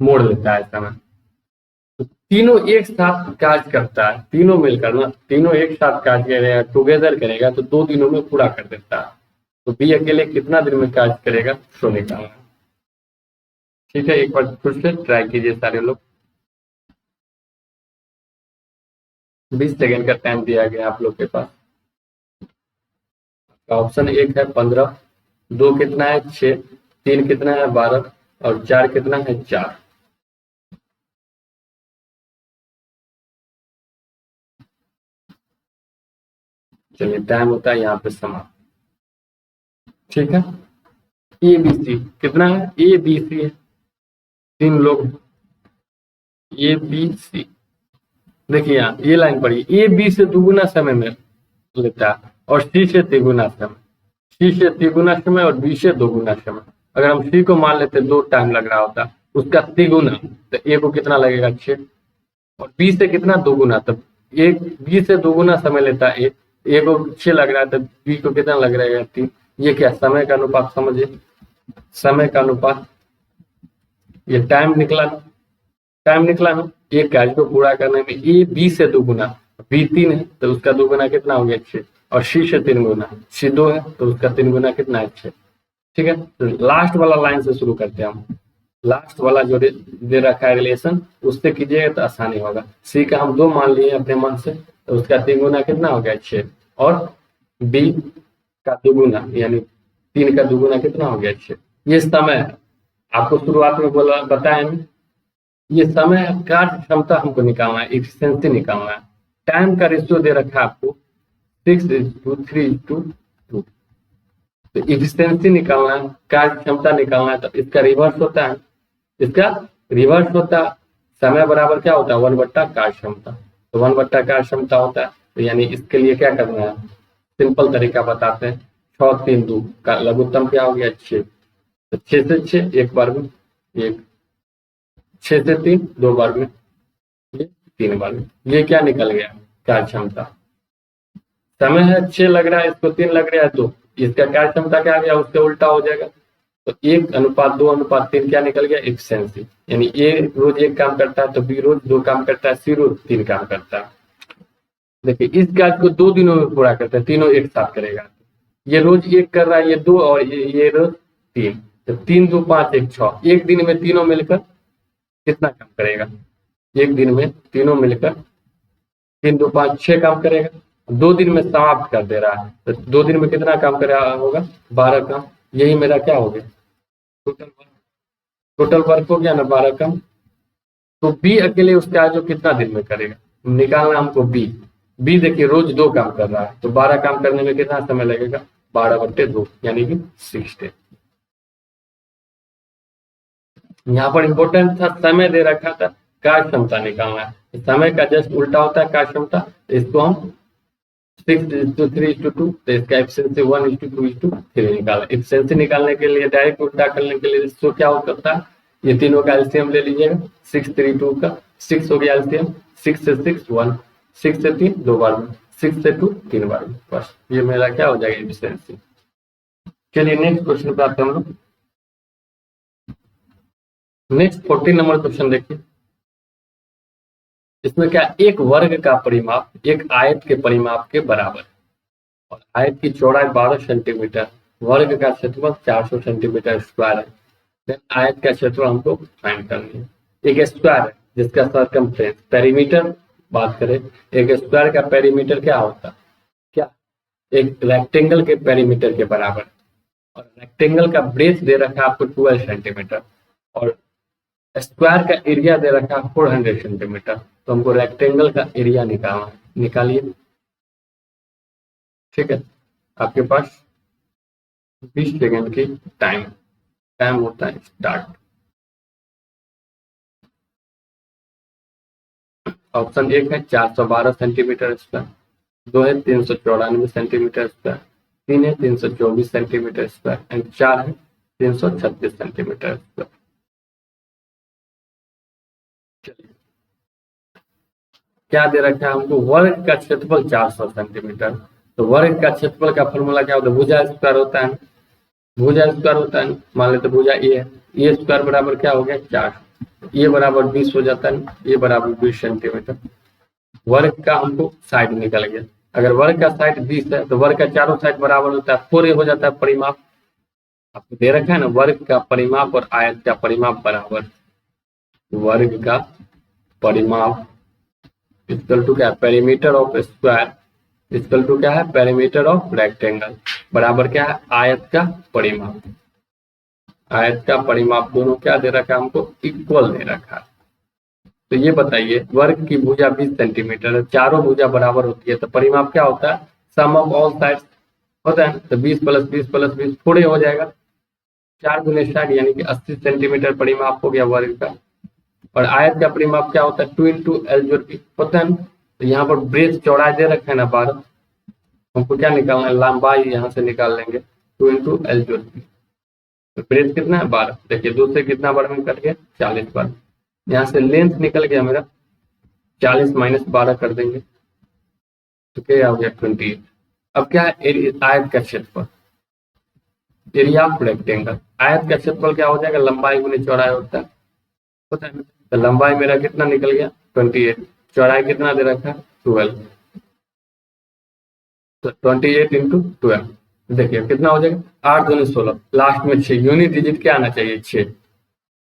A: मोड़ लेता है समय। तो तीनों एक साथ कार्य करता है, तीनों मिलकर ना, तीनों एक साथ कार्य करेगा, टुगेदर करेगा तो 2 दिनों में पूरा कर देता है। तो बी अकेले कितना दिन में कार्य करेगा सो निकालना। ठीक है, एक बार फिर से ट्राई कीजिए सारे लोग। 20 सेकेंड का टाइम दिया गया आप लोग के पास। ऑप्शन 1 है 15, 2 कितना है 6, 3 कितना है 12 और 4 कितना है 4। चलिए टाइम होता है यहाँ पे समाप्त। ठीक है, ए बी सी कितना है, ए बी सी है 3 लोग, ए बी सी। देखिए यहाँ ये लाइन पढ़िए, ए बी से दुगुना समय में लेता है और सी से तिगुना समय, सी से तिगुना समय और बी से दोगुना समय। अगर हम सी को मान लेते 2 टाइम लग रहा होता, उसका तिगुना तो ए को कितना लगेगा 6 और बी से कितना दोगुना, तब एक बी से दोगुना समय लेता है ए को 6 लग रहा है तो बी को कितना लग रहा है 3। ये क्या समय का अनुपात समझिए, समय का अनुपात, ये टाइम निकला ना। एक कार्य को पूरा करने में ए बी से दोगुना, बी 3 है तो उसका दोगुना कितना हो गया 6 और सी से 3 गुना, सी 2 है तो उसका 3 गुना कितना है 6। ठीक है, तो लास्ट वाला लाइन से शुरू करते हैं हम। लास्ट वाला जो दे रखा है रिलेशन उससे कीजिएगा तो आसानी होगा। सी का हम 2 मान लिए अपने मन से तो उसका 3 गुना कितना हो गया 6 और बी का दोगुना यानी 3 का दोगुना कितना हो गया 6। ये समय है, आपको शुरुआत में बोला बताया नहीं, ये समय कार्य क्षमता हमको निकालना है, एफिशिएंसी निकालना है। टाइम का रेशियो दे रखा है आपको 6:3:2। तो एफिशिएंसी निकालना है, कार्य क्षमता निकालना है, तो इसका रिवर्स होता है, समय बराबर क्या होता है 1/कार्य क्षमता। तो 1/कार्य क्षमता होता है, तो यानी इसके लिए क्या करना है, सिंपल तरीका बताते हैं। 6 3 2 का लघुत्तम क्या हो गया 6, तो 6 से 6 एक बार में, एक 6 से 3 2 बार में, ये 3 बार में। ये क्या निकल गया कार्य क्षमता। समय है 6 लग रहा है, इसको 3 लग रहा है तो इसका कार्य क्षमता क्या आ गया, उससे उल्टा हो जाएगा। तो 1:2:3 क्या निकल गया एफिशिएंसी। यानी ए रोज 1 काम करता है तो बी रोज 2 काम करता है, सी रोज 3 काम करता है। देखिए इस कार्य को 2 दिनों में पूरा करता है, तीनों एक साथ करेगा। ये रोज 1 कर रहा है, ये 2 और ये रोज 3, तो 3 2 5 1 6। एक दिन में तीनों मिलकर कितना काम करेगा, एक दिन में तीनों मिलकर 3 2 5 6 काम करेगा। 2 दिन में समाप्त कर दे रहा है तो 2 दिन में कितना काम कर रहा होगा 12 काम। यही मेरा क्या हो गया टोटल वर्क हो गया ना 12 काम। तो बी अकेले उसका जो कितना दिन में करेगा निकालना हमको। बी देखिए रोज 2 काम कर रहा है तो 12 काम करने में कितना समय लगेगा 12/2 यानी कि 60। यहाँ पर इंपॉर्टेंट था समय दे रखा था, कार्य क्षमता निकालना है। समय का जस्ट उल्टा होता है कार्य क्षमता, इसको हम 6:3:2 तो इसका एफिशिएंसी 1:2:3 निकाला। एफिशिएंसी निकालने के लिए डायरेक्ट उल्टा करने के लिए इसको क्या हो सकता है, ये तीनों का एलसीएम ले लीजिएगा। 6 3 2 का 6 हो गया एलसीएम, 6 से 6 1, 6 से 3 2 बार में, 6 से 2 3 बार में, बस ये मेरा क्या हो जाएगा एफिशिएंसी। चलिए नेक्स्ट क्वेश्चन पे आते हैं हम लोग। नेक्स्ट 14 नंबर क्वेश्चन देखिए। इसमें क्या, एक वर्ग का परिमाप एक आयत के परिमाप के बराबर है और आयत की चौड़ाई 12 सेंटीमीटर, वर्ग का क्षेत्रफल 400 सेंटीमीटर स्क्वायर है। देन आयत का क्षेत्रफल हमको फाइंड करनी है। एक स्क्वायर है जिसका सरकमफ्रेंस पेरीमीटर बात करें, एक स्क्वायर का पेरीमीटर क्या होता है, क्या एक रेक्टेंगल के पेरीमीटर के बराबर, और रेक्टेंगल का ब्रेथ दे रखा है आपको 12 सेंटीमीटर, और स्क्वायर का एरिया दे रखा है 400 सेंटीमीटर। तो हमको रेक्टेंगल का एरिया निकालना है, निकालिए। ठीक है, आपके पास 20 सेकेंड की टाइम होता है स्टार्ट। ऑप्शन 1 है 412 सेंटीमीटर स्क्वायर, 2 है 394 सेंटीमीटर स्क्वायर, 3 है 324 सेंटीमीटर स्क्वायर एंड 4 है 336 सेंटीमीटर स्क्वायर। चलिए, क्या दे रखा है हमको, वर्ग का क्षेत्रफल 400 सेंटीमीटर। तो वर्ग का क्षेत्रफल का फॉर्मूला क्या होता है, भुजा स्क्वायर होता है, भुजा स्क्वायर होता है। मान लेते भुजा ए है, ए स्क्वायर बराबर क्या हो गया 4, ये बराबर 20 हो जाता है, ये बराबर 20 सेंटीमीटर। वर्ग का हमको साइड निकल गया, अगर वर्ग का साइड 20 है तो वर्ग का चारों साइड बराबर होता है 4 हो जाता है परिमाप। आपको दे रखा है ना, वर्ग का परिमाप और आयत का परिमाप बराबर, वर्ग का परिमाप इक्वल टू क्या है, perimeter of square equal to क्या है, पेरीमीटर ऑफ रेक्टेंगल बराबर क्या है, आयत का परिमाप। आयत का परिमाप दोनों क्या दे रखा है हमको, इक्वल दे रखा है। तो ये बताइए, वर्ग की भुजा 20 सेंटीमीटर है, चारों भुजा बराबर होती है, तो परिमाप क्या होता है, सम ऑफ ऑल साइड्स होता है। तो 20 प्लस 20 प्लस 20 थोड़े हो जाएगा, 4 गुने 60 यानी कि 80 सेंटीमीटर परिमाप हो गया वर्ग का। और आयत का परिमाप क्या होता है, 2 इंटू एल जोड़ पी होता है। तो यहाँ पर ब्रेथ चौड़ाई दे रखा है ना 12, हमको क्या निकालना है, लंबाई यहाँ से निकाल लेंगे 2 इंटू एल जोड़ पी। तो ब्रेथ कितना है 12, देखिए 2 से कितना बार में कट गया, 40 बार। यहाँ से लेंथ निकल गया मेरा 40 माइनस 12 कर देंगे तो क्या हो गया 28। अब क्या है, आयत का क्षेत्रफल, एरिया ऑफ रेक्टेंगल। आयत का क्षेत्रफल क्या हो जाएगा, लंबाई गुने चौड़ाई होता है ना। तो लंबाई मेरा कितना निकल गया 28, चौड़ाई कितना दे रखा है 12, तो 28 इंटू 12 देखिए कितना हो जाएगा, 8 दूनी 16, लास्ट में 6, यूनिट डिजिट क्या आना चाहिए 6,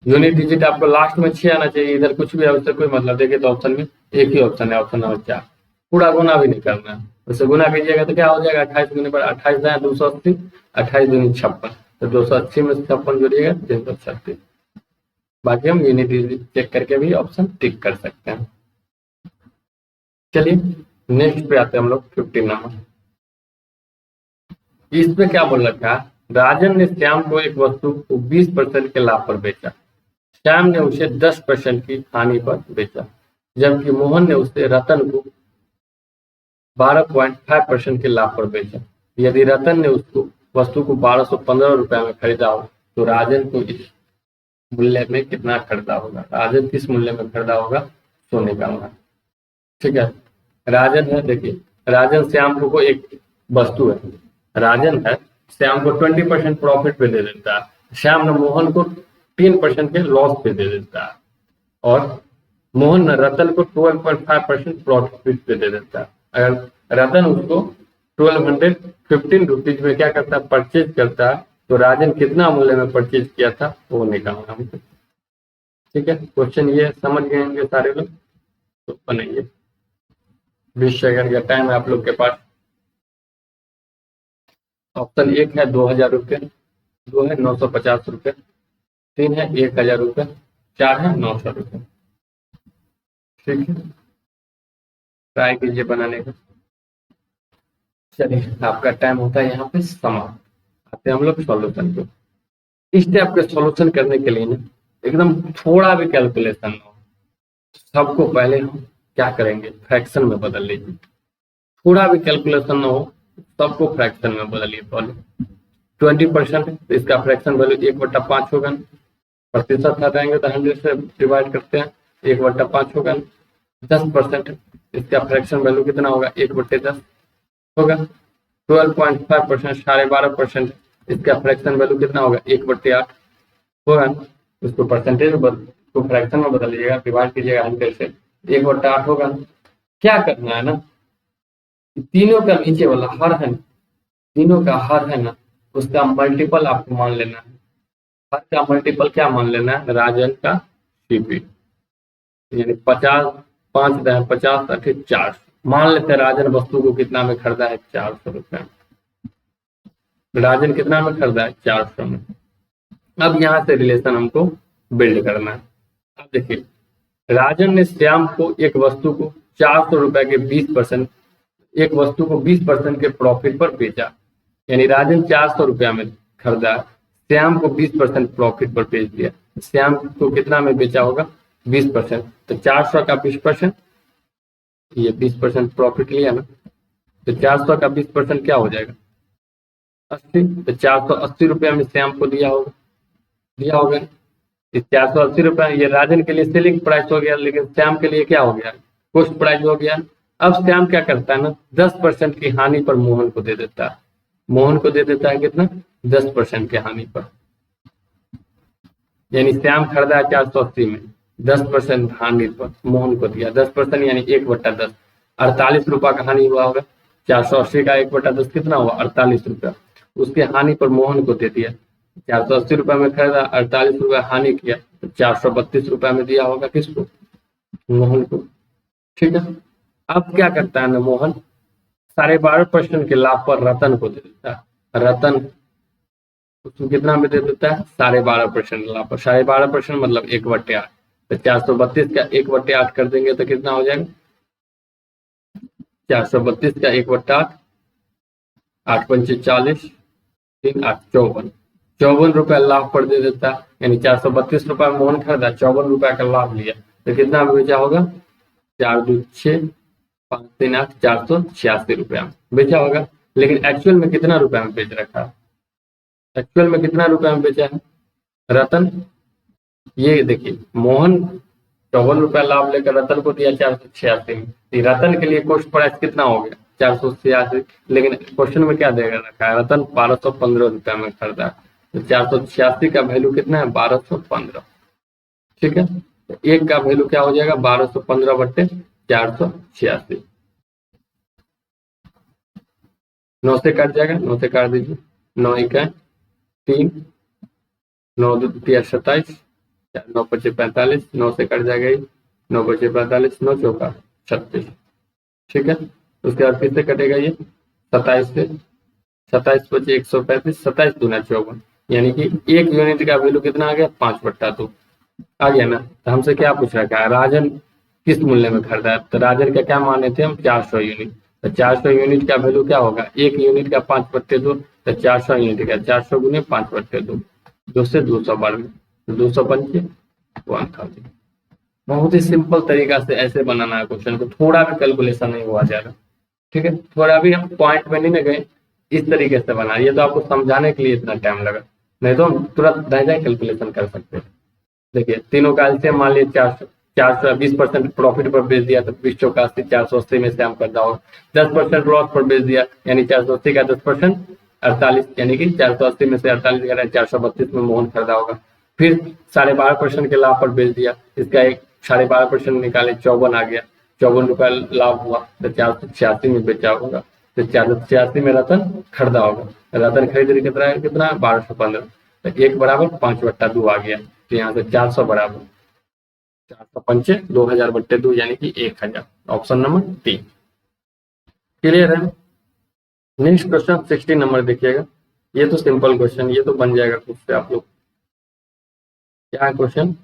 A: यूनिट डिजिट आपको लास्ट में 6 आना चाहिए। इधर कुछ भी है उससे कोई मतलब, देखिए तो ऑप्शन में एक ही ऑप्शन है, ऑप्शन नंबर 4। पूरा गुना भी नहीं करना है, उससे गुना कीजिएगा तो क्या हो जाएगा, 28 गुने पर 28 है 280, 28 दूनी 56, तो 280 में 56 जोड़िएगा 336। बाकी हम यूनिट डिजिट चेक करके भी ऑप्शन टिक कर सकते हैं। चलिए नेक्स्ट पे आते हैं हम लोग 15 नंबर। इस पे क्या बोल रखा है, राजन ने श्याम को एक वस्तु को 20% के लाभ पर बेचा, श्याम ने उसे 10% की हानि पर बेचा, जबकि मोहन ने उसे रतन को 12.5% के लाभ पर बेचा। यदि रतन ने उसको वस्तु को 1215 रुपए में खरीदा हो तो राजन को इस मूल्य में कितना खरीदा होगा, राजन किस मूल्य में खरीदा होगा, सोने का होगा। ठीक है, राजन है, देखिए राजन श्याम को एक वस्तु है, राजन है श्याम को 20% प्रॉफिट पे दे देता है, श्याम ने मोहन को 10% के लॉस पे दे देता है, और मोहन ने रतन को 12.5% प्रॉफिट पे दे देता है। अगर रतन उसको 1215 रुपीज में क्या करता है, परचेज करता है, तो राजन कितना मूल्य में परचेज किया था वो निकालना हमको। ठीक है, क्वेश्चन ये समझ गए होंगे सारे लोग, तो बनाइए। 20 सेकंड का टाइम है आप लोग के पास। ऑप्शन 1 है 2000 रुपये, 2 है 950 रुपये, 3 है 1000 रुपये, 4 है 900 रुपये। ठीक है, ट्राई कीजिए बनाने का। चलिए आपका टाइम होता है यहाँ पे समाप्त। आते हैं हम लोग सॉल्यूशन पे। इस टाइप के सॉल्यूशन करने के लिए ना एकदम थोड़ा भी कैलकुलेशन ना हो, सबको पहले हम क्या करेंगे, फ्रैक्शन में बदल लीजिए। थोड़ा भी कैलकुलेशन ना हो, सबको फ्रैक्शन में बदलिए। पहले 20% तो इसका फ्रैक्शन वैल्यू 1/5 होगा, प्रतिशत हटाएंगे तो 100 से डिवाइड करते हैं, 1/5 होगा। 10% इसका फ्रैक्शन वैल्यू कितना होगा, 1/10 होगा। 12.5% 12.5% इसका फ्रैक्शन वैल्यू कितना होगा, 1/8 होगा। उसको परसेंटेज में उसको फ्रैक्शन में बदल लीजिएगा, डिवाइड कीजिएगा 100 से, 1/8 होगा। क्या करना है ना, तीनों का नीचे वाला हर है, तीनों का हर है ना, उसका मल्टीपल आपको मान लेना है। हर का मल्टीपल क्या मान लेना है, राजन का सीपी, यानी 50 5 10 50 80 400। मान लेते हैं राजन वस्तु को कितना में खरीदा है, 400 रुपए। राजन कितना में खरीदा है, 400 में। अब यहाँ से रिलेशन हमको बिल्ड करना है। अब देखिए, राजन ने श्याम को एक वस्तु को 400 रुपए के 20%, एक वस्तु को 20% के प्रॉफिट पर बेचा। यानी राजन 400 रुपया में खरीदा, श्याम को 20% प्रॉफिट पर बेच दिया। श्याम को कितना में बेचा होगा, 20%। तो 400 का 20%, ये 20% प्रॉफिट लिया ना, तो 400 का 20% क्या हो जाएगा, 80। तो 480 रुपया में श्याम को दिया होगा। इस 480 रुपया ये राजन के लिए सेलिंग प्राइस हो गया, लेकिन श्याम के लिए क्या हो गया, कॉस्ट प्राइस हो गया। अब श्याम क्या करता है ना, 10% की हानि पर मोहन को दे देता है। मोहन को दे देता है कितना, 10% की हानि पर। यानी श्याम खरीदा है 480 में, 10% हानि पर मोहन को दिया। 10% यानी 1/10, 48 रुपया का हानि हुआ होगा। 480 का 1/10 कितना हुआ, 48 रुपया। उसके हानि पर मोहन को दे दिया। 480 रुपया में खरीदा, 48 रुपया हानि किया, तो 432 रुपया में दिया होगा किसको, मोहन को। ठीक है। अब क्या करता है ना मोहन, 12.5% के लाभ पर रतन को दे देता है। रतन उसको कितना में दे देता है, 12.5% लाभ पर। 12.5% मतलब 1/8। तो 432 का 1/8 कर देंगे तो कितना हो जाएगा, 432 का 1/8, 8 पंचे 40, 3 8 54, 54 रुपया लाभ पर दे देता है। यानी 432 रुपया मोहन खरीदा, 54 रुपया का लाभ लिया, तो कितना बेचा होगा, 4 2 6 5 3 8 486 रुपया में बेचा होगा। लेकिन एक्चुअल में कितना रुपया में बेच रखा है, एक्चुअल में कितना रुपया में बेचा है रतन, ये देखिए मोहन 54 रुपया लाभ लेकर रतन को दिया 486 में। रतन के लिए कॉस्ट प्राइस कितना हो गया, 486। लेकिन क्वेश्चन में क्या देगा रखा है, रतन 1215 रुपया में खरीदा, तो 486 का वैल्यू कितना है, 1215। ठीक है। तो एक का वैल्यू क्या हो जाएगा, 1215/486। 9 से कट जाएगा, 9 से काट दीजिए, 9 1 3, 9 2 27, 9 5 45, 9 से कट जाएगा, 9 5 45, 9 4 36। ठीक है। उसके बाद किससे कटेगा, ये 27 से, 27 5 135, 27 दूना 54। यानी कि एक यूनिट का वैल्यू कितना आ गया, 5/2 आ गया ना। तो हमसे क्या पूछ रखा है, राजन किस मूल्य में खरीदा है, तो राजन का क्या माने थे हम, 400 यूनिट। तो 400 यूनिट का वैल्यू क्या होगा, एक यूनिट का 5/2, तो 400 यूनिट का 400 गुने 5/2, 2 से 200 बार में, 200 पंचे 1000। बहुत ही सिंपल तरीका से ऐसे बनाना है क्वेश्चन को, थोड़ा भी कैलकुलेशन नहीं हुआ जा रहा। ठीक है। थोड़ा भी हम पॉइंट में नहीं गए, इस तरीके से बना, ये तो आपको समझाने के लिए इतना टाइम लगा, नहीं तो हम तुरंत रह जाए कैलकुलेशन कर सकते हैं। देखिए तीनों का एलसीएम मान लीजिए 400 20% प्रॉफिट पर बेच दिया, तो 20 चौका 80, 480 में से हम करता होगा। 10% लॉस पर बेच दिया, यानी 480 का 10% 48, यानी कि 480 में से 48 करें 432 में मोहन खरीदा होगा। फिर 12.5% के लाभ पर बेच दिया, इसका एक 12.5% निकाले, 54 आ गया, 54 रुपया लाभ हुआ, तो 486 में बेचा होगा। तो 486 में रतन खरीदा होगा, रतन खरीद कितना 1215। तो 1 बराबर 5/2 आ गया। तो यहाँ से 400 बराबर 400 पंचे 2000/2, यानी कि 1000। ऑप्शन नंबर 3 क्लियर है। नेक्स्ट क्वेश्चन 16 नंबर देखिएगा। ये तो सिंपल क्वेश्चन, ये तो बन जाएगा खुद से आप लोग। क्या है क्वेश्चन,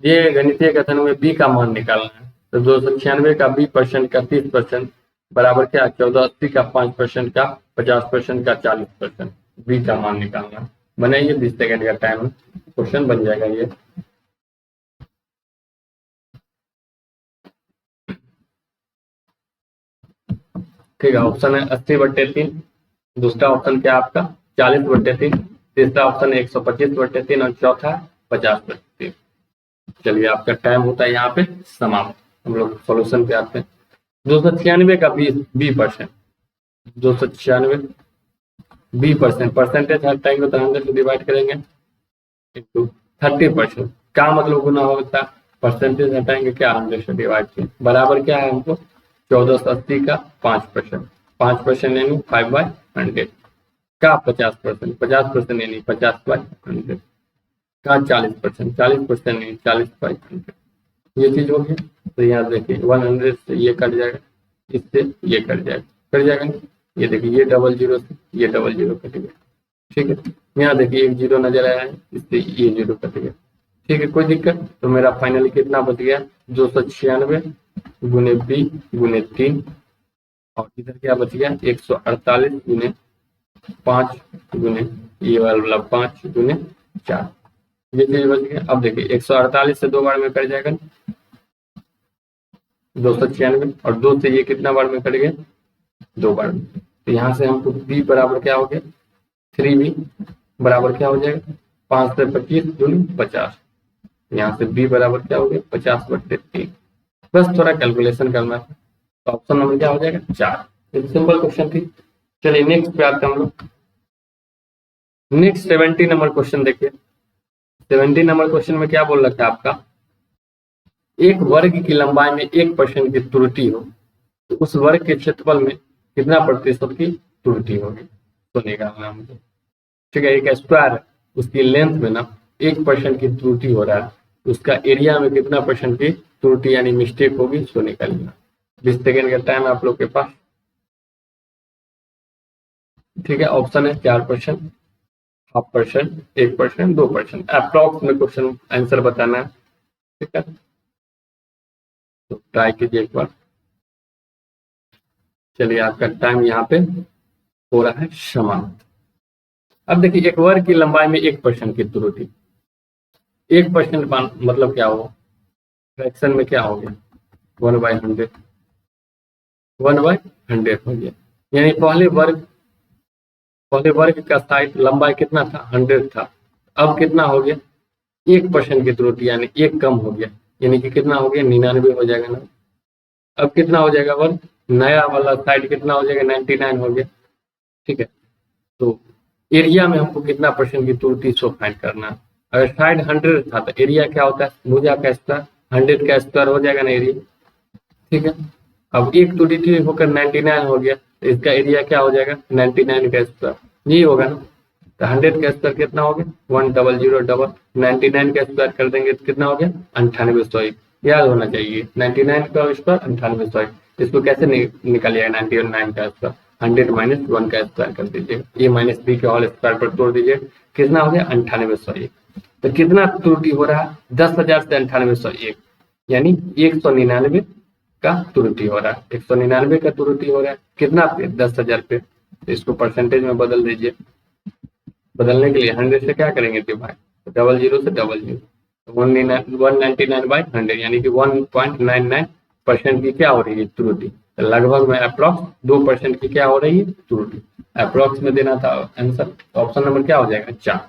A: ये गणितीय कथन में बी का मान निकालना है। तो 296 का 20% का 30% बराबर क्या, 1480 का 5% का 50% का 40%। बी का मान निकालना है। बनाइए, 20 सेकंड का टाइम है, क्वेश्चन बन जाएगा ये। ठीक है। ऑप्शन है 80/3, दूसरा ऑप्शन क्या आपका 40/3, तीसरा ऑप्शन है 125/3 और चौथा 50/3। चलिए आपका टाइम होता है यहाँ पे समाप्त, हम लोग सॉल्यूशन पे आते हैं। 296 का 20%, 296 20%, परसेंटेज हटाएंगे तो 100 से डिवाइड करेंगे इंटू 30%, क्या मतलब गुना होता है, परसेंटेज हटाएंगे क्या, 100 से डिवाइड किया, बराबर क्या है हमको 1480 का 5%, 5% यानी 5/100 का 50%, 50% यानी 50/100 का 40%, 40% यानी 40/100। ये चीज हो गई। तो यहाँ देखिए 100 से ये कट जाएगा, इससे ये कट जाएगा, कट जाएगा ना। ये देखिए ये 00 से ये 00 कट गया, ठीक है। यहाँ देखिए एक जीरो नजर आया है, इससे ये जीरो कट गया, ठीक है, कोई दिक्कत। तो मेरा फाइनली कितना बच गया, 296 गुने बी गुने 3, और इधर क्या बच गया 148 गुने 5 गुने ये वाला 5 गुने 4, ये चीज बच गया। अब देखिए 148 से 2 बार में कट जाएगा 296, और 2 से ये कितना बार में कट गया 2 बार में। तो यहाँ से हमको बी बराबर क्या हो गया 3b बराबर क्या हो जाएगा 5 से 25 गुने 50, यहाँ से बी बराबर क्या हो गया 50/3। बस थोड़ा कैलकुलेशन करना है, तो ऑप्शन नंबर क्या हो जाएगा 4। एक सिंपल क्वेश्चन थी। चलिए नेक्स्ट पे आते हैं हम लोग। नेक्स्ट 70 नंबर क्वेश्चन देखिए। 70 नंबर क्वेश्चन में क्या बोल रखा है आपका, एक वर्ग की लंबाई में 1% की त्रुटि हो तो उस वर्ग के क्षेत्रफल में कितना प्रतिशत की त्रुटि होगी, तो निकालना मुझे, ठीक है। एक स्क्वायर है, उसकी लेंथ में ना 1% की त्रुटि हो रहा है, उसका एरिया में कितना परसेंट की त्रुटि यानी मिस्टेक होगी, उसको निकालना। 20 सेकेंड का टाइम आप लोग के पास, ठीक है। ऑप्शन है 4%, 0.5%, 1%, 2%, अप्रॉक्स में क्वेश्चन आंसर बताना है, ठीक है। तो ट्राई कीजिए एक बार। चलिए आपका टाइम यहाँ पे हो रहा है समाप्त। अब देखिए एक वर्ग की लंबाई में 1% की त्रुटि, 1% मतलब क्या हो, फ्रैक्शन में क्या हो गया 1/100, 1/100 हो गया। यानी पहले वर्ग का साइड लंबाई कितना था 100 था, अब कितना हो गया 1% की त्रुटि यानी 1 कम हो गया, यानी कि कितना हो गया 99 हो जाएगा ना। अब कितना हो जाएगा वर्ग, नया वाला साइड कितना हो जाएगा 99 हो गया, ठीक है। तो एरिया में हमको कितना परसेंट की त्रुटि शो फाइंड करना है। अगर साइड 100 था तो एरिया क्या होता है भुजा का स्क्वायर, 100 का स्क्वायर हो जाएगा ना एरिया, ठीक है। अब एक त्रुटि होकर 99 हो गया तो इसका एरिया क्या हो जाएगा 99 का स्क्वायर, यही होगा ना। तो 100 का स्क्वायर कितना हो गया 1000, 99 का स्क्वायर कर देंगे तो कितना हो गया 9801, याद होना चाहिए 99 का स्क्वायर 9801। इसको कैसे निकालिएगा 99 का स्क्वायर, 100 - 1 का स्क्वायर कर दीजिएगा, ए माइनस बी के होल स्क्वायर पर तोड़ दीजिए, कितना हो गया 9801। तो कितना त्रुटि हो रहा है 10,000 से 9801, यानी 199 का त्रुटि हो रहा है, 199 का त्रुटि हो रहा है कितना पे 10,000 पे। तो इसको परसेंटेज में बदल दीजिए, बदलने के लिए 100 से क्या करेंगे डिवाइड, 00 से 00, 199/100 यानी कि 1.99% की क्या हो रही है त्रुटि। तो लगभग में अप्रॉक्स 2% की क्या हो रही है त्रुटि, अप्रॉक्स में देना था आंसर। तो ऑप्शन नंबर क्या हो जाएगा 4,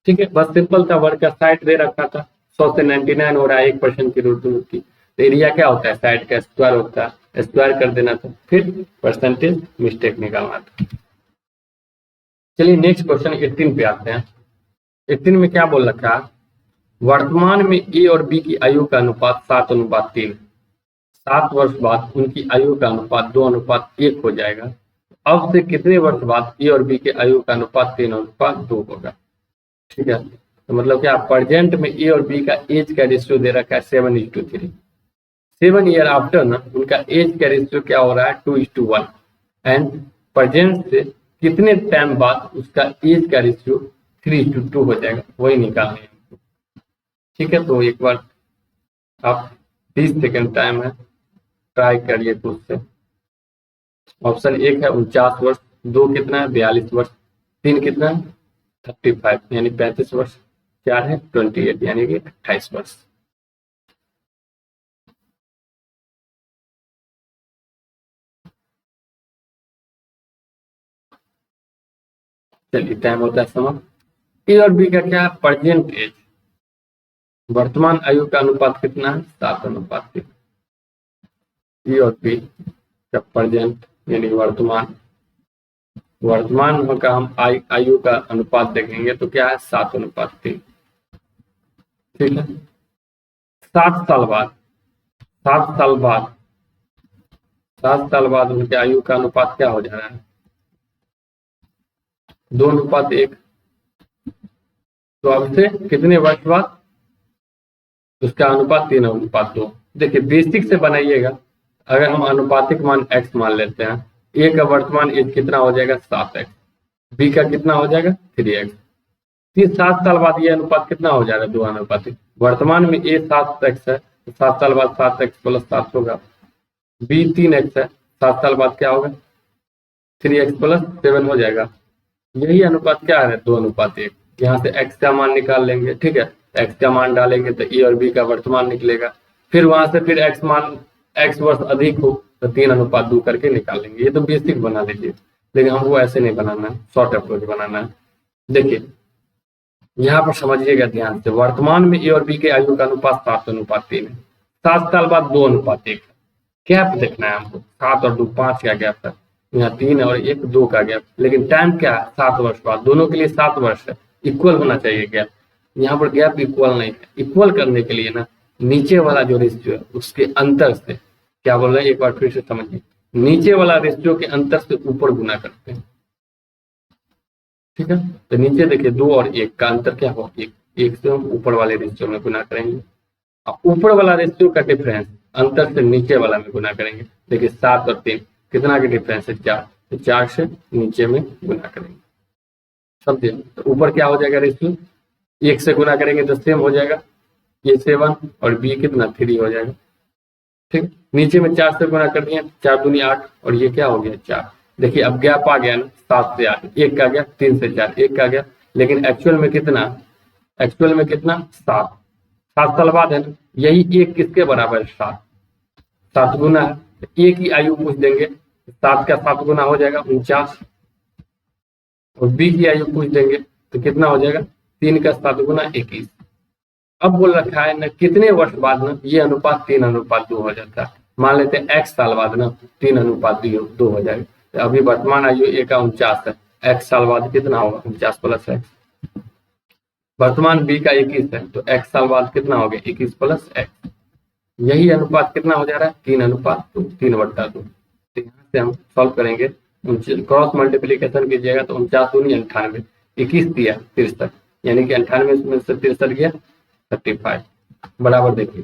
A: ठीक है। बस सिंपल था, वर्ग का साइड दे रखा था 100 से 99 हो रहा है 1% की त्रुटि, तो एरिया क्या होता है साइड का स्क्वायर होता है, स्क्वायर कर देना था, फिर परसेंटेज मिस्टेक निकालना था। चलिए नेक्स्ट क्वेश्चन 18 पे आते हैं। 18 में क्या बोल रखा है, वर्तमान में ए और बी की आयु का अनुपात 7:3, 7 वर्ष बाद उनकी आयु का अनुपात 2:1 हो जाएगा। अब से कितने वर्ष बाद ए और बी के आयु का अनुपात 3:2 होगा, ठीक है। तो मतलब क्या प्रेजेंट में ए और बी का एज का रेशियो दे रखा है 7:3, 7 ईयर आफ्टर ना उनका एज का रेशियो क्या हो रहा है 2:1, एंड प्रेजेंट से कितने टाइम बाद उसका एज का रेशियो 3:2 हो जाएगा, वही निकालना है, ठीक है। तो एक बार आप 30 सेकेंड टाइम है, ट्राई करिए खुद से। ऑप्शन 1 है 49 वर्ष, 2 कितना है 42 वर्ष, 3 कितना है 35 यानी 35 वर्ष, 4 है 28 यानी कि 28 वर्ष। चलिए टाइम होता है समाप्त। ए और बी का क्या है प्रेजेंट एज, वर्तमान आयु का अनुपात कितना है 7:3। ए और बी का प्रेजेंट यानी वर्तमान का हम आयु का अनुपात देखेंगे तो क्या है 7:3, ठीक है। 7 साल बाद 7 साल बाद 7 साल बाद उनके आयु का अनुपात क्या हो जा रहा है 2:1। तो अब से कितने वर्ष बाद उसका अनुपात 3:2, देखिए बेसिक से बनाइएगा। अगर हम अनुपातिक मान x मान लेते हैं, a का वर्तमान एज कितना हो जाएगा 7x, b का कितना हो जाएगा 3x। फिर 7 साल बाद ये अनुपात कितना हो जाएगा, दो अनुपातिक। वर्तमान में a 7x है तो 7 साल बाद 7x प्लस 7 होगा। b 3x है, 7 साल बाद क्या होगा 3x प्लस 7 हो जाएगा। यही अनुपात क्या है, 2:1। यहाँ से x का मान निकाल लेंगे, ठीक है। x का मान डालेंगे तो a और b का वर्तमान निकलेगा। फिर वहां से फिर x वर्ष अधिक हो तो 3:2 करके निकाल लेंगे। ये तो बेसिक बना लीजिए, लेकिन हमको ऐसे नहीं बनाना है, शॉर्ट अप्रोच बनाना है। देखिए यहाँ पर समझिएगा ध्यान से, वर्तमान में ए और बी के आयु का अनुपात 7:3 है। 7 साल बाद 2:1 है। गैप देखना है हमको, 7 और 2 5 का गैप है, यहाँ 3 और 1 2 का गैप। लेकिन टाइम क्या है 7 वर्ष बाद, दोनों के लिए 7 वर्ष है, इक्वल होना चाहिए गैप। यहाँ पर गैप इक्वल नहीं है। इक्वल करने के लिए ना नीचे वाला जो रेशियो है उसके अंतर से, क्या बोल रहे हैं एक बार फिर से समझिए, नीचे वाला रेशियो के अंतर से ऊपर गुना करते हैं, ठीक है। तो नीचे देखिए 2 और 1 का अंतर क्या होगा 1, 1 से हम ऊपर वाले रेशियो में गुना करेंगे। अब ऊपर वाला रेशियो का डिफरेंस अंतर से नीचे वाला में गुना करेंगे। देखिए 7 और 3 कितना के डिफरेंस है 4, तो 4 से नीचे में गुना करेंगे, समझे। तो ऊपर क्या हो जाएगा रेशियो, 1 से गुना करेंगे तो सेम हो जाएगा, ये 7 और बी कितना 3 हो जाएगा, ठीक। नीचे में 4 से गुना कर दिया, 4 दूनी 8 और ये क्या हो गया 4। देखिए अब गैप आ गया ना 7 से 8, 1 का गैप, 3 से 4 1 का गैप। लेकिन एक्चुअल में कितना, एक्चुअल में कितना 7, 7 साल बाद है ना। यही 1 किसके बराबर है 7, 7 गुना है। एक ही आयु पूछ देंगे, 7 का 7 गुना हो जाएगा 49, और बी की आयु पूछ देंगे तो कितना हो जाएगा 3 का 7 गुना 21। अब बोल रखा है ना कितने वर्ष बाद ना ये अनुपात 3:2 हो जाता है। मान लेते हैं x साल बाद ना 3:2 हो जाएगा। तो अभी वर्तमान आयु a का 49 है, x साल बाद कितना होगा 49 प्लस x। वर्तमान b का 21 है तो x साल बाद कितना हो गया 21 प्लस x। यही अनुपात कितना हो जा रहा है 3:2, 3/2। तो यहाँ से हम सॉल्व करेंगे, क्रॉस मल्टीप्लीकेशन कीजिएगा तो 49 दूनी 98, 21 दिया 63, यानी कि 98 में से 63 गया 35 बराबर। देखिए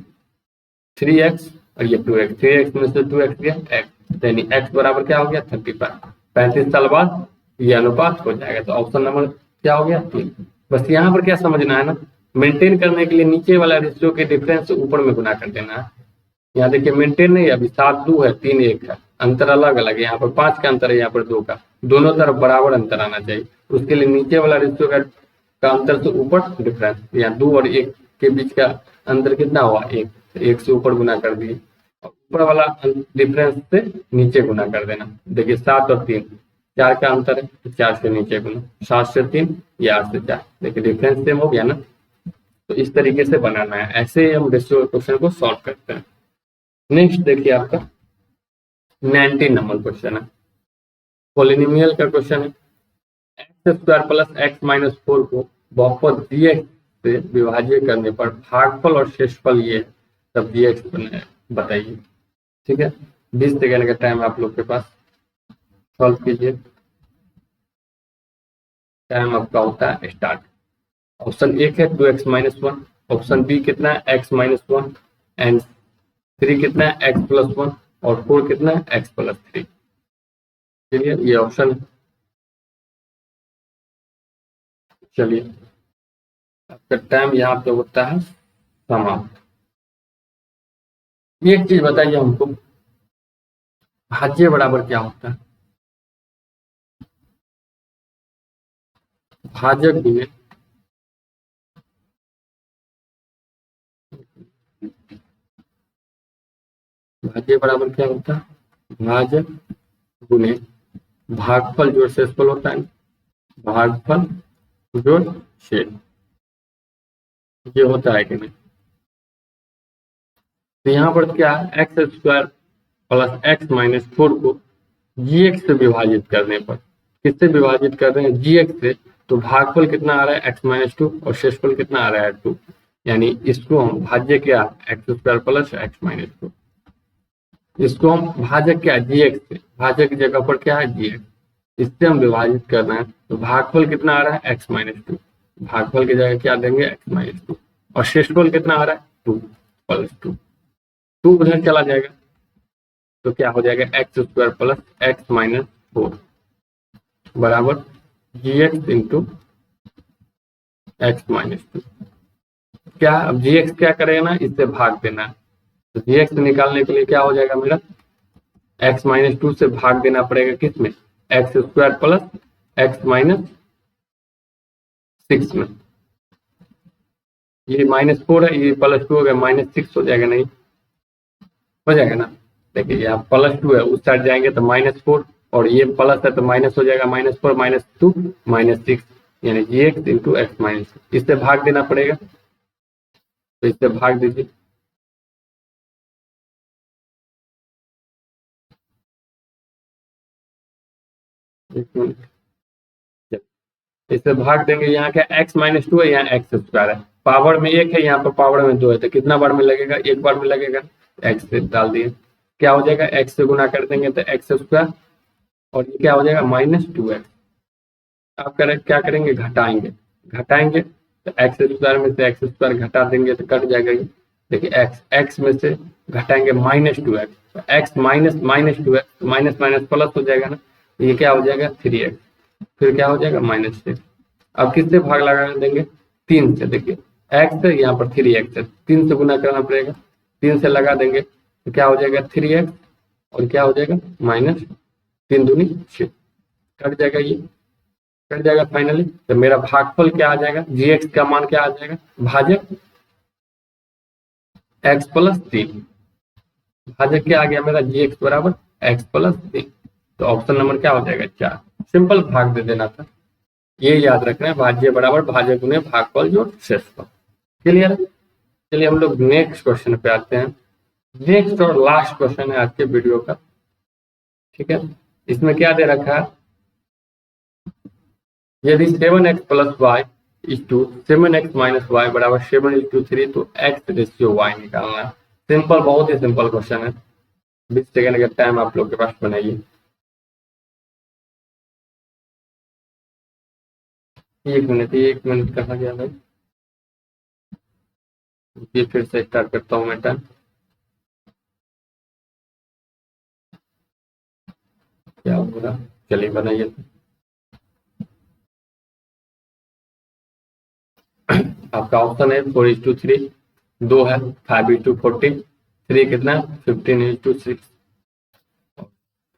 A: 3x और ये 2x, 3x में से 2x गया x, यानी x बराबर क्या हो गया 35। 35 साल बाद ये अनुपात हो जाएगा। तो ऑप्शन नंबर क्या हो गया 3। बस यहाँ पर क्या समझना है ना, मेंटेन करने के लिए नीचे वाला रेशियो के डिफरेंस से ऊपर में गुना कर देना है। यहाँ देखिए मेंटेन नहीं, अभी 7 2 है 3 1 है, अंतर अलग अलग है। यहाँ पर 5 का अंतर है, यहाँ पर 2 का, दोनों तरफ बराबर अंतर आना चाहिए। उसके लिए नीचे वाला रेशियो का अंतर से ऊपर डिफरेंस, यहाँ 2 और 1 के बीच का अंतर कितना हुआ 1, 1 से ऊपर गुना कर दिए, ऊपर वाला डिफरेंस से नीचे गुना कर देना। देखिए 7 और 3 4 का अंतर है तो 4 से नीचे गुना, 7 से 3 या 8 से 4, देखिए डिफरेंस सेम हो गया ना। तो इस तरीके से बनाना है, ऐसे हम रेशियो क्वेश्चन को सॉल्व करते हैं। नेक्स्ट देखिए आपका 19 नंबर क्वेश्चन है, पॉलिनोमियल का क्वेश्चन है। x² प्लस x - 4 को बहुपद gx से विभाज्य करने पर भागफल और शेषफल ये है, तब gx बताइए, ठीक है। 20 सेकेंड का टाइम आप लोग के पास, सॉल्व कीजिए। टाइम आपका होता है स्टार्ट। ऑप्शन 1 है 2x - 1, ऑप्शन बी कितना है x - 1, एंड 3 कितना है x + 1, और 4 कितना है x + 3। चलिए ये ऑप्शन, चलिए आपका टाइम यहाँ पे होता है समाप्त। एक चीज बताइए हमको, भाज्य बराबर क्या होता है, भाजक गुने भाज्य बराबर क्या होता है, भाजक गुने भागफल जोड़ शेषफल होता है, भागफल जोड़ शेष, ये होता है कि नहीं। तो यहाँ पर क्या है x² प्लस x - 4 को gx से विभाजित करने पर, किससे विभाजित कर रहे हैं gx से, तो भागफल कितना आ रहा है x - 2 और शेषफल कितना आ रहा है 2, यानी इसको हम भाज्य क्या x² प्लस x - 2, इसको हम भाजक क्या gx से, भाजक की जगह पर क्या है gx, इससे हम विभाजित करना है। तो भागफल कितना आ रहा है x - 2, भागफल की जगह क्या देंगे x - 2, और शेषफल कितना आ रहा है 2 + 2। 2 उधर चला जाएगा तो क्या हो जाएगा x square plus x minus 4 बराबर जी एक्स इंटू एक्स माइनस 2। क्या अब जी एक्स क्या करेगा ना, इससे भाग देना है। तो जी एक्स निकालने के लिए क्या हो जाएगा मेरा, एक्स माइनस 2 से भाग देना पड़ेगा किसमें, x square plus x minus 6 में। ये -4 है, ये +2 हो गया, -6 हो जाएगा, नहीं हो जाएगा ना। देखिए यहाँ +2 है, उस साइड जाएंगे तो -4 और ये प्लस है तो माइनस हो जाएगा, -4 -2 -6 यानी जी एक्स इंटू एक्स माइनस। इससे भाग देना पड़ेगा तो इससे भाग दीजिए। एक मिनट, इससे भाग देंगे, यहाँ क्या एक्स माइनस 2 है, यहाँ एक्स स्क्वायर है, पावर में 1 है, यहाँ पर पावर में 2 है, तो कितना बार में लगेगा, एक बार में लगेगा, एक्स से डाल दिए। क्या हो जाएगा, एक्स से गुना कर देंगे तो एक्स स्क्वायर और ये क्या हो जाएगा -2x। आप क्या करेंगे, घटाएंगे, घटाएंगे तो एक्स स्क्वायर में से एक्स स्क्वायर घटा देंगे तो कट जाएगा ये। देखिए एक्स एक्स में से घटाएंगे -2x, तो x minus -2x, minus minus plus हो जाएगा ना, तो ये क्या हो जाएगा 3x, फिर क्या हो जाएगा -6। अब किससे भाग लगा देंगे, 3 से। देखिए एक्स है, यहाँ पर 3x है, 3 से गुना करना पड़ेगा, 3 से लगा देंगे तो क्या हो जाएगा 3x और क्या हो जाएगा -3 दूनी 6, कट जाएगा, ये कट जाएगा फाइनली। तो मेरा भागफल क्या आ जाएगा, जी एक्स का मान क्या आ जाएगा, भाजक एक्स प्लस 3, भाजक क्या आ गया मेरा, जी एक्स बराबर एक्स प्लस 3। तो ऑप्शन नंबर क्या हो जाएगा 4। सिंपल भाग दे देना था, ये याद रखना है, भाज्य बराबर भाजक गुने भागफल जोड़ शेषफल। क्लियर है। चलिए हम लोग नेक्स्ट क्वेश्चन पे आते हैं। नेक्स्ट और लास्ट क्वेश्चन है आज के वीडियो का, ठीक है। इसमें क्या दे रखा है, यदि 7x plus y is to 7x minus y बराबर 7:3 तो x रेशियो y निकालना है। सिंपल, बहुत ही सिंपल क्वेश्चन है, 20 सेकंड का टाइम आप लोग के पास बनाइए। एक मिनट कहा गया भाई, ये फिर से स्टार्ट करता हूँ मैं टाइम। क्या होगा, चलिए बनाइए। आपका ऑप्शन है 4:3, 2 है 5:40, 3 कितना 15:6,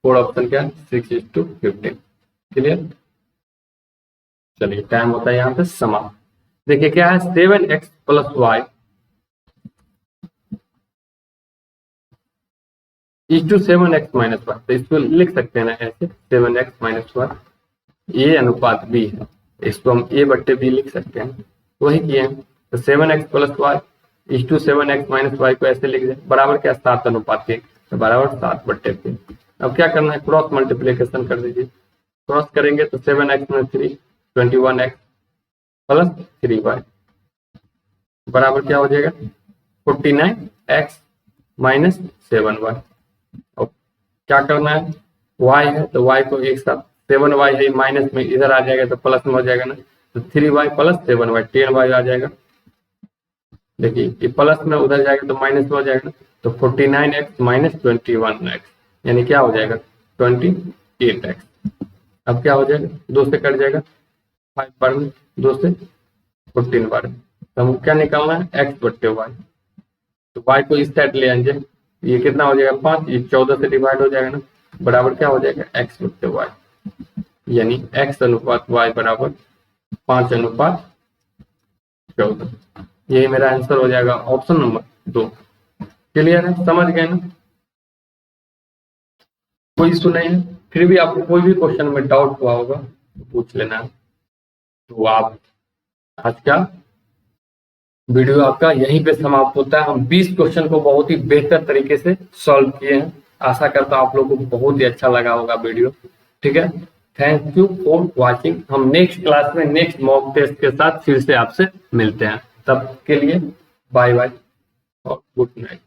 A: 4 ऑप्शन क्या 6:15। क्लियर। चलिए टाइम होता है यहाँ पे समाप्त। देखिए क्या है, 7x plus y is to 7x minus y, तो इसको लिख सकते हैं ना ऐसे 7x माइनस वाई, ए अनुपात बी है, इसको हम ए बट्टे बी लिख सकते हैं, वही किए हैं। तो 7x plus y is to 7x minus y को ऐसे लिख दें, बराबर क्या 7 अनुपात 1, तो बराबर 7/3। अब क्या करना है, क्रॉस मल्टीप्लीकेशन कर दीजिए, क्रॉस करेंगे तो 7x में 3 21x प्लस 3y बराबर क्या हो जाएगा 49x माइनस 7y। और क्या करना है, y है तो y को एक साथ, 7y है माइनस में इधर आ जाएगा तो प्लस में हो जाएगा ना, तो 3y प्लस 7y 10y आ जाएगा। देखिए ये प्लस में उधर जाएगा तो माइनस में हो जाएगा, तो 49x माइनस 21x यानी क्या हो जाएगा 28x। अब क्या हो जाएगा, 2 से कट जाएगा, 5 बार में 2 से 14 बार में, तो हमको क्या निकालना है x/y। तो y को इस साइड ले आएंगे, ये कितना हो जाएगा 5, ये 14 से डिवाइड हो जाएगा ना, बराबर क्या हो जाएगा x/y, यानी x अनुपात y बराबर 5:14। यही मेरा आंसर हो जाएगा ऑप्शन नंबर 2। क्लियर है, समझ गए ना, कोई इशू नहीं है। फिर भी आपको कोई भी क्वेश्चन में डाउट हुआ होगा तो पूछ लेना। तो आप आज का वीडियो आपका यहीं पे समाप्त होता है। हम 20 क्वेश्चन को बहुत ही बेहतर तरीके से सॉल्व किए हैं। आशा करता हूँ आप लोगों को बहुत ही अच्छा लगा होगा वीडियो, ठीक है। Thank you for watching. हम नेक्स्ट क्लास में नेक्स्ट मॉक टेस्ट के साथ फिर से आपसे मिलते हैं, तब के लिए बाय बाय और गुड नाइट।